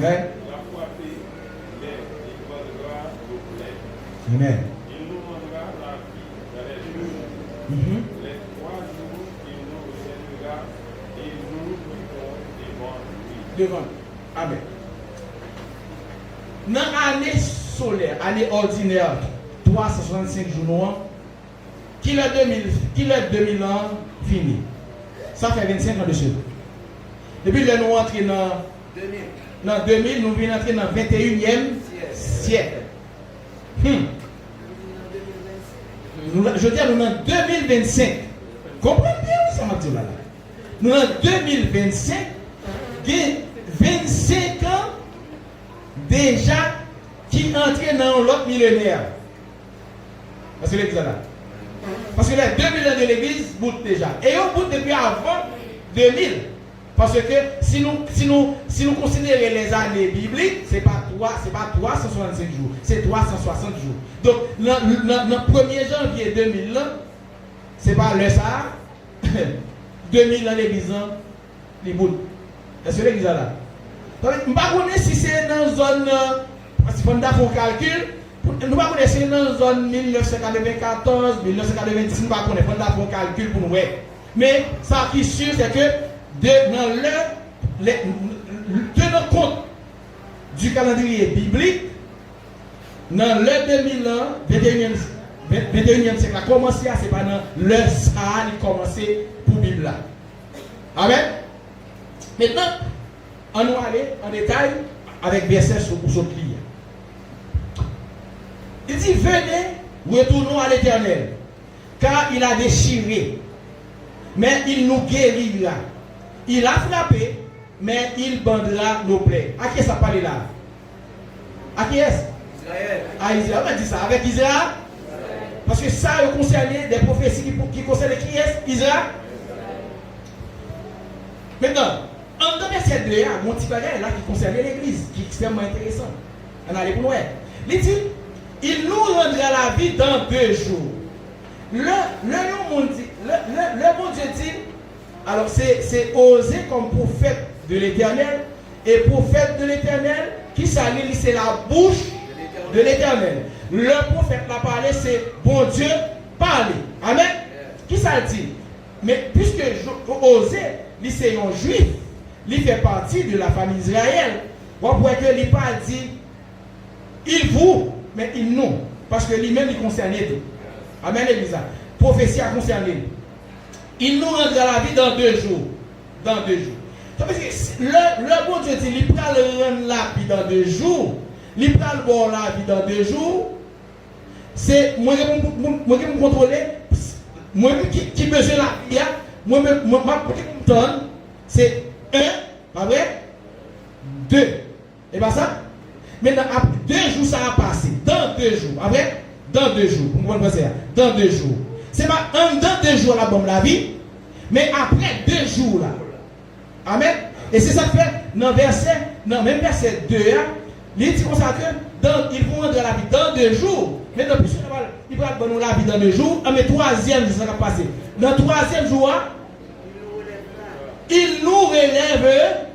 Amen. Amen. Il nous rendra la vie dans les jours. Les 3 jours, il nous recevra et nous vivrons devant lui. Amen. Dans l'année solaire, année ordinaire, 365 jours, qui est 2000 ans fini. Ça fait 25 ans de suite. Depuis que nous entrons dans 2000, nous venons entrer dans le 21e siècle. Je dis, nous sommes en 2025. Comprenez bien ça, m'a dit là. Nous sommes en 2025, il y a 25 ans déjà qui entrent dans l'autre millénaire. Parce que l'église là. Parce que les 2000 ans de l'église boutent déjà. Et on boute depuis avant 2000. Parce que si nous considérons les années bibliques, ce n'est pas 365 jours, c'est 360 jours. Donc, le 1er janvier 2000, ce n'est pas le ça. 2000 ans l'église, les bouts. Est-ce que l'église est là? Je ne sais pas si c'est dans une zone, parce qu'il faut faire un calcul. Nous ne connaissons pas si c'est dans une zone 1994, 1996, nous ne connaissons pas un calcul pour nous. Mais ça qui est sûr, c'est que tenant compte du calendrier biblique, dans le 2000 ans, 21e siècle a commencé, c'est pas dans le ça qui a commencé pour la Bible. Amen. Maintenant, on va aller en détail avec verset sur votre livre. Il dit, venez, retournons à l'Éternel, car il a déchiré, mais il nous guérira. Il a frappé, mais il bandera nos plaies. À qui ça parle là? À qui est-ce? Israël. À Israël. On va dire ça avec Israël. Parce que ça a concerné des prophéties qui concernent qui est? Israël. Maintenant, en dans verset 2, il y a un petit bagage là qui concerne l'église, qui est extrêmement intéressant. On allait pour nous. Il dit, il nous rendra la vie dans 2 jours. Le bon Dieu dit, alors c'est Osée comme prophète de l'Éternel, et prophète de l'Éternel, qui s'allie, c'est la bouche de l'Éternel. Le prophète l'a parlé, c'est bon Dieu parler. Amen. Qui ça dit? Mais puisque Osée, c'est un juif, il fait partie de la famille d'Israël, on voit que il pas dit il vous, mais il nous, parce que lui-même il concerne tout. Amen, Elisa. Prophétie a concerné. Il nous rendra la vie dans 2 jours. Dans 2 jours. Parce que le bon Dieu dit, il prend le rendre la vie dans 2 jours. Il prend le bon la vie dans 2 jours. C'est moi qui me contrôler. Moi qui besoin la vie. Moi qui me donne. C'est 1, pas vrai? 2. Et bien ça? Maintenant, après 2 jours, ça a passé. Dans 2 jours. Après? Dans 2 jours. Vous comprenez ça? Dans 2 jours. C'est pas dans 2 jours la bombe la vie, mais après 2 jours là. Amen. Et c'est ça que fait dans même verset 2, il dit comme ça que ils vont rendre la vie dans 2 jours. Mais dans plus il va donner la vie dans 2 jours, mais 3e jour ça va passer. Dans 3e jour, il nous relève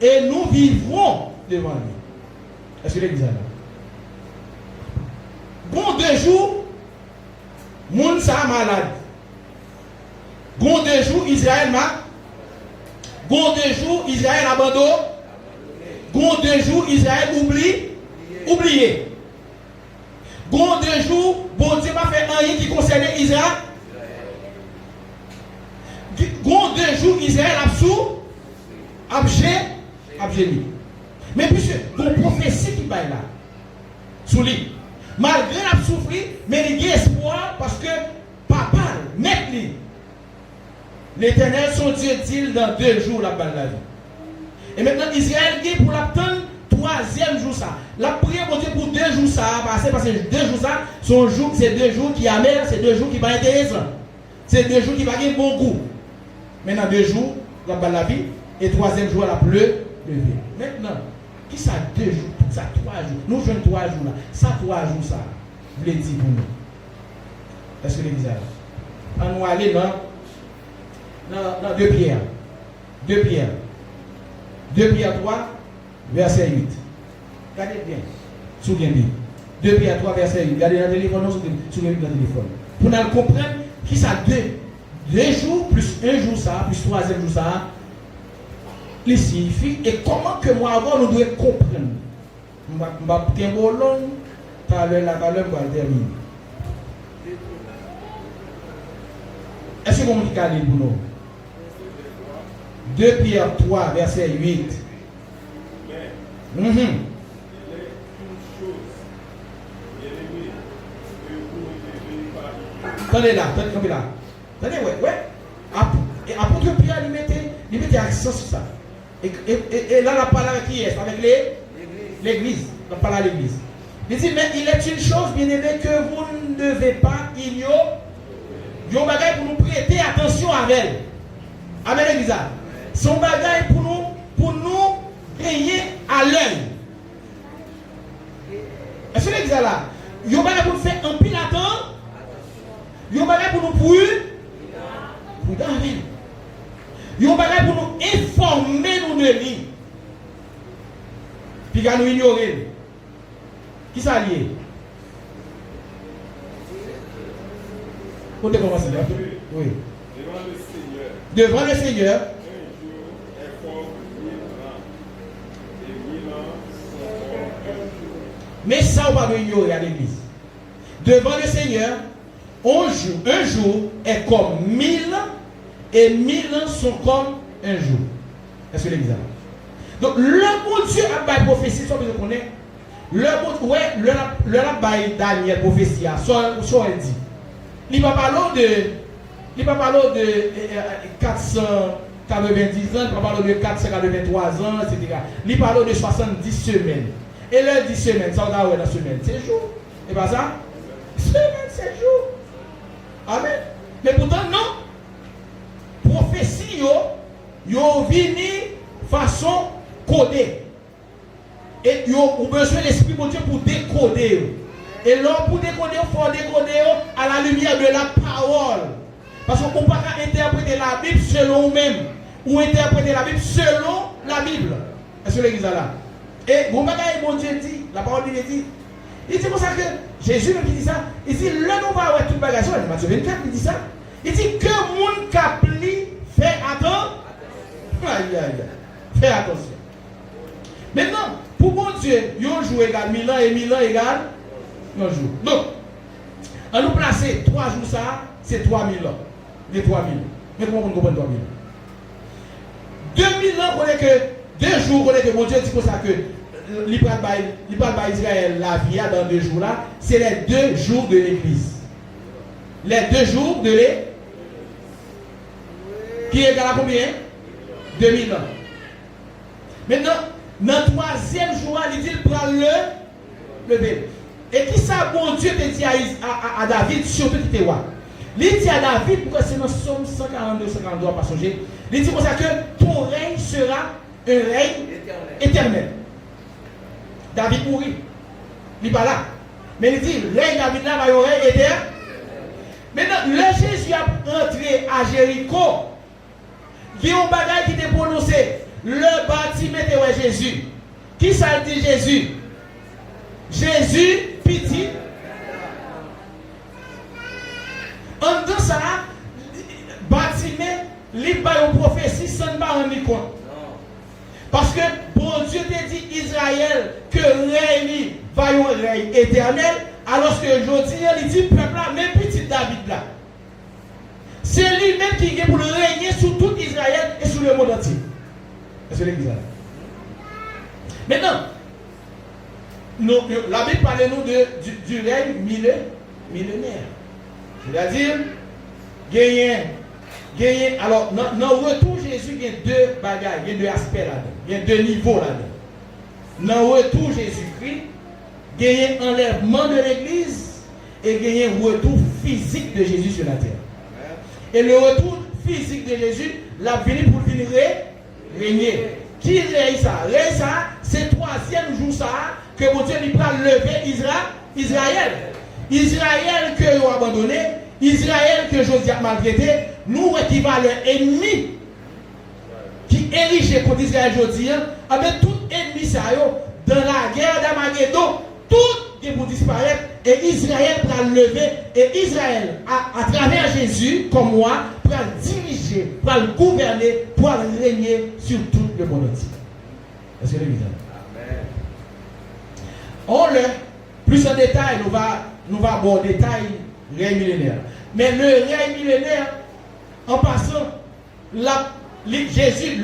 et nous vivrons devant lui. Est-ce que l'église est là? Bon 2 jours, moun sa malade. Bon 2 jours, Israël m'a. Bon 2 jours, Israël abandonne. Gon 2 jours, Israël oublié. Gon 2 jours, bon Dieu m'a fait rien qui concernait Israël. Gon 2 jours, Israël a gémi. Mais puisque bon prophétie qui va là, sous lui, malgré la souffrir, mais il y a espoir parce que papa, net lui. L'Éternel, son Dieu, dit dans 2 jours la balle la vie. Et maintenant, Israël dit pour l'attendre 3e jour ça. La prière pour Dieu pour 2 jours ça, parce que 2 jours ça, c'est 2 jours qui amènent, c'est 2 jours qui vont intéressant. C'est 2 jours qui vont avoir bon goût. Maintenant, 2 jours, la balle la vie, et 3e jour, la pleut, lever. Maintenant, qui ça 2 jours, ça 3 jours. Nous jouons 3 jours là. Ça 3 jours ça, vous l'avez dit pour nous. Est-ce que les bizarres? On va aller dans 2 Pierre. 2 Pierre 3, verset 8. Regardez bien. Souvenez-vous. 2 Pierre 3, verset 8. Regardez dans le téléphone, non, souvenez-vous dans le téléphone. Pour nous comprendre qui ça 2 jours plus 1 jour ça, plus 3e jour ça, il signifie et comment que moi avant nous devons comprendre. Je vais faire un long, la valeur va terminer. Est-ce que vous m'avez dit pour nous? 2 Pierre 3, verset 8. Il est une chose, Attendez là. Attendez, ouais. Apôtre Pierre, il mettait accent sur ça. Et là, on parle avec qui est? Avec l'église. On parle à l'église. Il dit, mais il est une chose, bien aimé, que vous ne devez pas ignorer. Il y a un bagage pour nous prêter attention à elle. Amen, l'église. Son bagage pour nous payer à l'œil. Est-ce que l'église là? Il y a un bagage pour nous faire un pile à temps. Il y a un bagage pour nous pour il y a un bagage pour nous informer nous de lui. Puis nous ignorer. Qui ça lié? Pour te commencer là. Oui. Devant le Seigneur. Mais ça, on va ignorer à l'église. Devant le Seigneur, un jour est comme 1000 et 1000 ans sont comme un jour. Est-ce que l'église a? Donc, le bon Dieu a bail prophétie, ça vous connaissez. Le bon ouais, le bail Daniel prophétie, ça elle dit. Il va parler de 490 ans, il va parler de 483 ans, etc. Il parle de 70 semaines. Et l'heure 10 semaines, ça on a dans semaine, c'est jour. Et pas ça? Semaine, c'est jour. Amen. Mais pourtant, non. Prophétie, yo vini façon codée. Et yo ont besoin de l'Esprit de Dieu pour décoder. Et là, pour décoder, il faut décoder à la lumière de la parole. Parce qu'on ne peut pas interpréter la Bible selon nous-mêmes. Ou interpréter la Bible selon la Bible. Est-ce que l'église est là? Et mon bagage, mon Dieu dit, la parole de Dieu dit, il dit comme ça que Jésus qui dit ça, il dit, le nous va avoir tout le bagage, Matthieu 24, il dit ça. Il dit que mon capli fait attention. Fais attention. Maintenant, pour mon Dieu, un jour égale 1000 ans et 1000 ans égale un jour. Donc, on nous placer 3 jours ça, c'est 3000 ans. Les 3000. Mais comment on comprend 3000? 2000 ans, on est que 2 jours, on est que mon Dieu dit pour ça que l'Ibral Israël, la vie dans 2 jours là, c'est les 2 jours de l'église. Les 2 jours de l'église. Qui est égal à combien? 2000 ans. Maintenant, dans le 3e jour, il dit il prend le lever. Et qui ça, bon Dieu te dit à David, surtout qui était roi. Il dit à David, pourquoi c'est dans Somme 142, 143, pas songer. Il dit pour ça que ton règne sera un règne éternel. David mourit. Il n'est pas là. Mais il dit, règne David là, va y avoir règne éternel. Maintenant, le Jésus a entré à Jéricho. Il y a un bagage qui était prononcé. Le bâtiment était Jésus. Qui ça dit Jésus? Jésus, pitié. En deux ça, bâtiment, il y a une prophétie sans pas en compte. Parce que bon Dieu t'a dit Israël que règne va y un règne éternel, alors que aujourd'hui, il dit peuple là, même petit David là. C'est lui-même qui est pour régner sur tout Israël et sur le monde entier. Est-ce que l'église là? Maintenant, la Bible parle nous du règne millénaire. C'est-à-dire, gagner. Alors, dans le retour Jésus, il y a deux bagages, il y a deux aspects là-dedans, il y a deux niveaux là-dedans. Dans le retour Jésus-Christ, gagner enlèvement de l'église et gagner un retour physique de Jésus sur la terre. Et le retour physique de Jésus, l'a venu pour venir régner. Qui règne ça? Règne ça, c'est le troisième jour ça que mon Dieu lui prend lever Israël. Israël que vous abandonné, Israël que Josué a maltraité, nous qui va leur ennemi qui érige contre Israël aujourd'hui, avec tout ennemi ça dans la guerre d'Armageddon, tout est pour disparaître et Israël va lever et Israël à travers Jésus comme moi pour diriger, pour gouverner, pour régner sur tout le monde entier. Est-ce que l'église? Amen. On le plus en détail, nous va aborder détail règne millénaire. Mais le règne millénaire, en passant, Jésus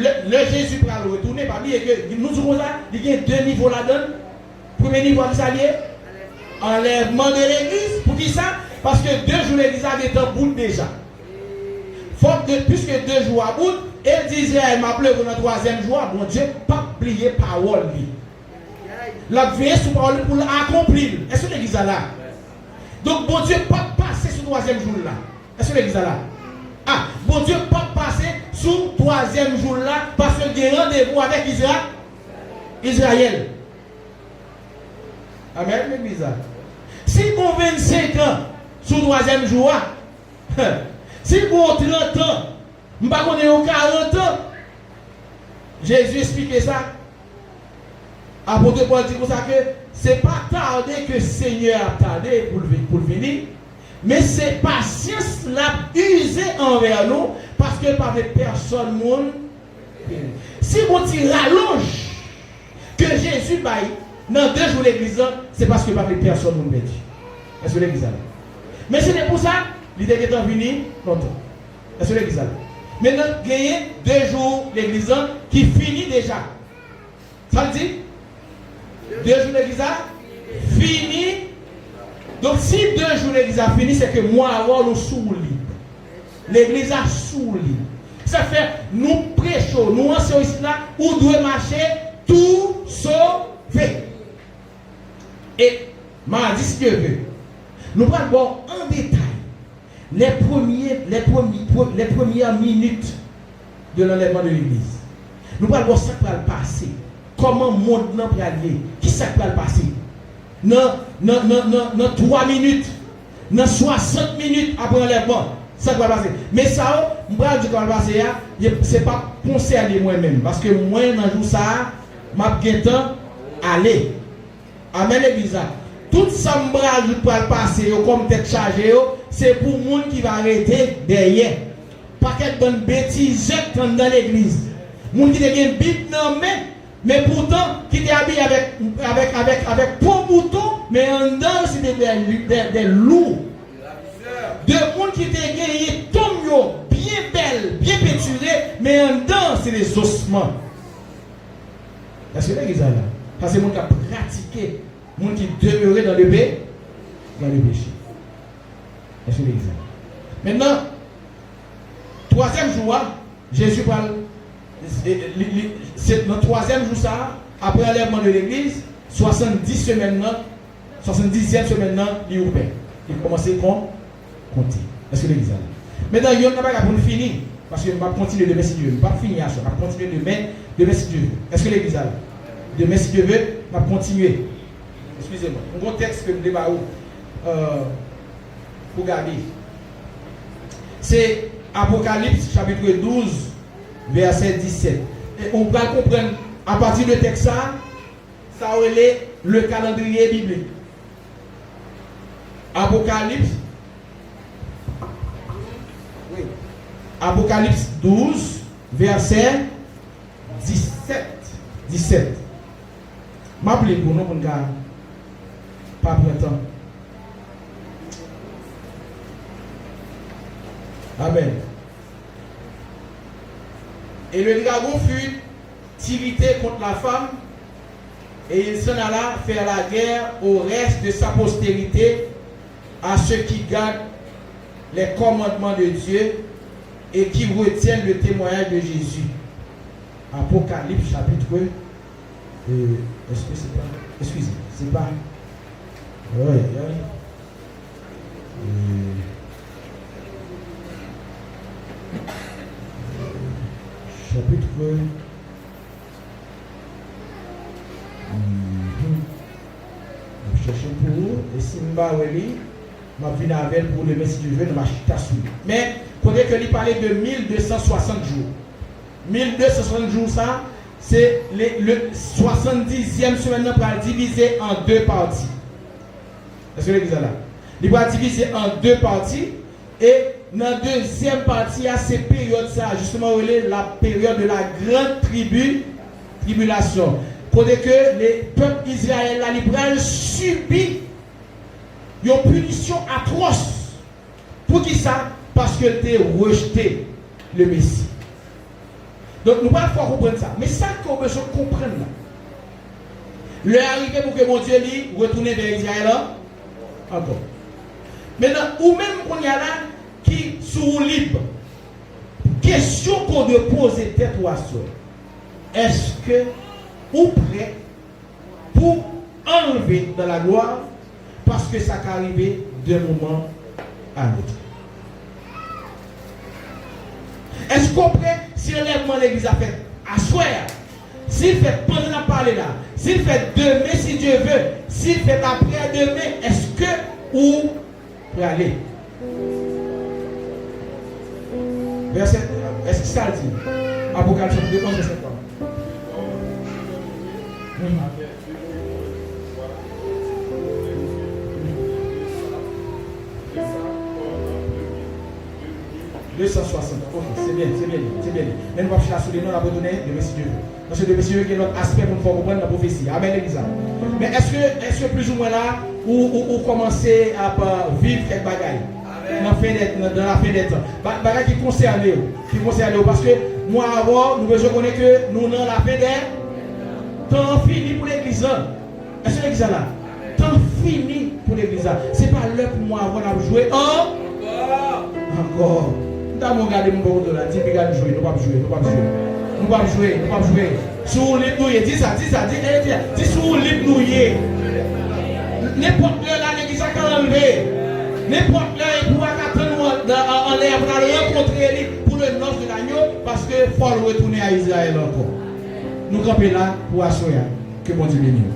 va le retourner parmi et que nous avons là, il y a deux niveaux là-dedans. Premier niveau qui s'allie, enlèvement de l'église. Pour qui ça? Parce que 2 jours l'église a été en bout déjà. Puisque 2 jours à bout, elle disait, elle m'a pleuré dans le 3e jour, bon Dieu, pas oublier parole. La veille sur parole pour l'accomplir. Est-ce que l'église est là? Donc, bon Dieu, pas passer sur le 3e jour là. Est-ce que l'église est là? Ah, bon Dieu, pas passer sur le 3e jour là parce qu'il y a rendez-vous avec Israël. Amen, l'église. Si vous avez 25 ans sur le 3e jour, si vous avez 30 ans, vous avez 40 ans, Jésus expliquait ça. Apôtre Paul dit comme ça que ce n'est pas tardé que le Seigneur a tardé pour venir, mais c'est patience l'a usé envers nous parce que par personne monde. Si vous tirez rallonge que Jésus baille dans 2 jours l'église, c'est parce que par personne monde perdu. Est-ce que l'église là? Mais c'est pour ça, l'idée est venu longtemps. Est-ce que l'église là? Maintenant, gagner 2 jours l'église qui finit déjà. Ça veut dire 2 jours l'église fini. Donc si 2 jours l'église a fini, c'est que moi avant nous sous lit. L'église a sous lit. Ça fait nous prêchons, nous anciens ici là, où doit marcher tout sauvé. Et m'a dit ce que veut. Nous allons voir en détail les premières minutes de l'enlèvement de l'église. Nous allons voir ça qui va le passer. Comment le monde va aller. Qui ça va le passer? Dans 3 minutes, dans 60 minutes après l'enlèvement, ça va passer. Mais ça, je vais dire va passer, ce n'est pas concerné moi-même. Parce que moi, dans le jour ça, je vais aller. Amen, l'église. Tout ça, je vais passer comme tête chargée, c'est pour le monde qui va arrêter derrière. Pas qu'elle bonne bêtise dans l'église. Le monde qui a une bite dans la main. Mais pourtant, qui était habillé avec pour bouton, mais en dedans, c'était des loups. De monde qui était gagné, tombe bien belle, bien peinturé, mais en dedans, c'est des ossements. Est-ce que l'église là? Parce que c'est le monde qui a pratiqué, le monde qui demeurait dans le péché. Est-ce que l'église là? Maintenant, 3e jour, Jésus parle. C'est le 3e jour ça, après l'enlèvement de l'église, 70 semaines, 70e semaine, il est ouvert. Il commence à compter. Est-ce que l'église a? Maintenant, il y a un travail pour nous finir, parce que je vais continuer demain si Dieu veut. Je ne vais pas finir ça, je vais continuer demain si Dieu veut. Est-ce que l'église a? Demain si Dieu veut, je vais continuer. Excusez-moi, un gros texte que je débat pour garder. C'est Apocalypse chapitre 12. Verset 17. Et on va comprendre à partir de texte ça est le calendrier biblique. Apocalypse. Oui. Apocalypse 12, verset 17. m'appeler pour nous pour ne pas prendre temps. Amen. Et le dragon fut tiré contre la femme et il s'en alla faire la guerre au reste de sa postérité, à ceux qui gardent les commandements de Dieu et qui retiennent le témoignage de Jésus. Apocalypse chapitre. Est-ce que c'est pas. Excusez, c'est pas. Oui. Chapitre. Je cherche pour vous. Et si je vais venir avec pour le Messie du Dieu, je vais sous. Mais, il faudrait que lui parlait de 1260 jours. 1260 jours, ça, c'est le 70e semaine pour diviser en deux parties. Est-ce que l'église est là? Il va diviser en deux parties. Et dans la deuxième partie, il y a ces périodes, ça, justement, la période de la grande tribulation. Pour que les peuples israéliens, la libérale, subissent une punition atroce. Pour qui ça? Parce que tu as rejeté le Messie. Donc nous ne pouvons pas comprendre ça. Mais ça qu'on besoin de comprendre là. L'heure arrivé pour que mon Dieu lui retourne vers Israël encore. Maintenant, ou même qu'on y a là qui sont libres. Question qu'on doit poser tête ou à soi. Est-ce que ou prêt pour enlever dans la gloire parce que ça peut arriver d'un moment à l'autre? Est-ce qu'on prêt si l'enlèvement de l'église a fait à soi, s'il fait pendant la parler là, s'il fait demain si Dieu veut, s'il fait après demain, est-ce que ou peut aller? Verset, est-ce que ça dit? Apocalypse 2, 11, verset 3. Ok, c'est bien. Mais nous allons chercher les noms à donner de Messie Dieu. Parce que de Messie Dieu qui est notre aspect pour nous comprendre la prophétie. Amen, l'église. Mais est-ce que plus ou moins là, ou commencer à vivre quelques bagailles dans la fin des temps? Bagailles qui concernent parce que moi avant, nous devons connaître que nous dans la fin des temps fini pour l'église. Est-ce que l'église là? Temps fini pour l'église. Ce n'est pas l'heure pour moi avant de jouer. Encore. Nous avons regardé mon bon là, dis regarde jouer, nous ne pouvons pas jouer. Sous les nouilles, dis ça, dis sous les nouilles. N'importe là, l'église a qu'à enlever. N'importe là, il pourra attendre en l'air pour aller rencontrer pour le nord de l'agneau, parce que il faut retourner à Israël encore. Nous campons là pour assurer que bon Dieu bénisse.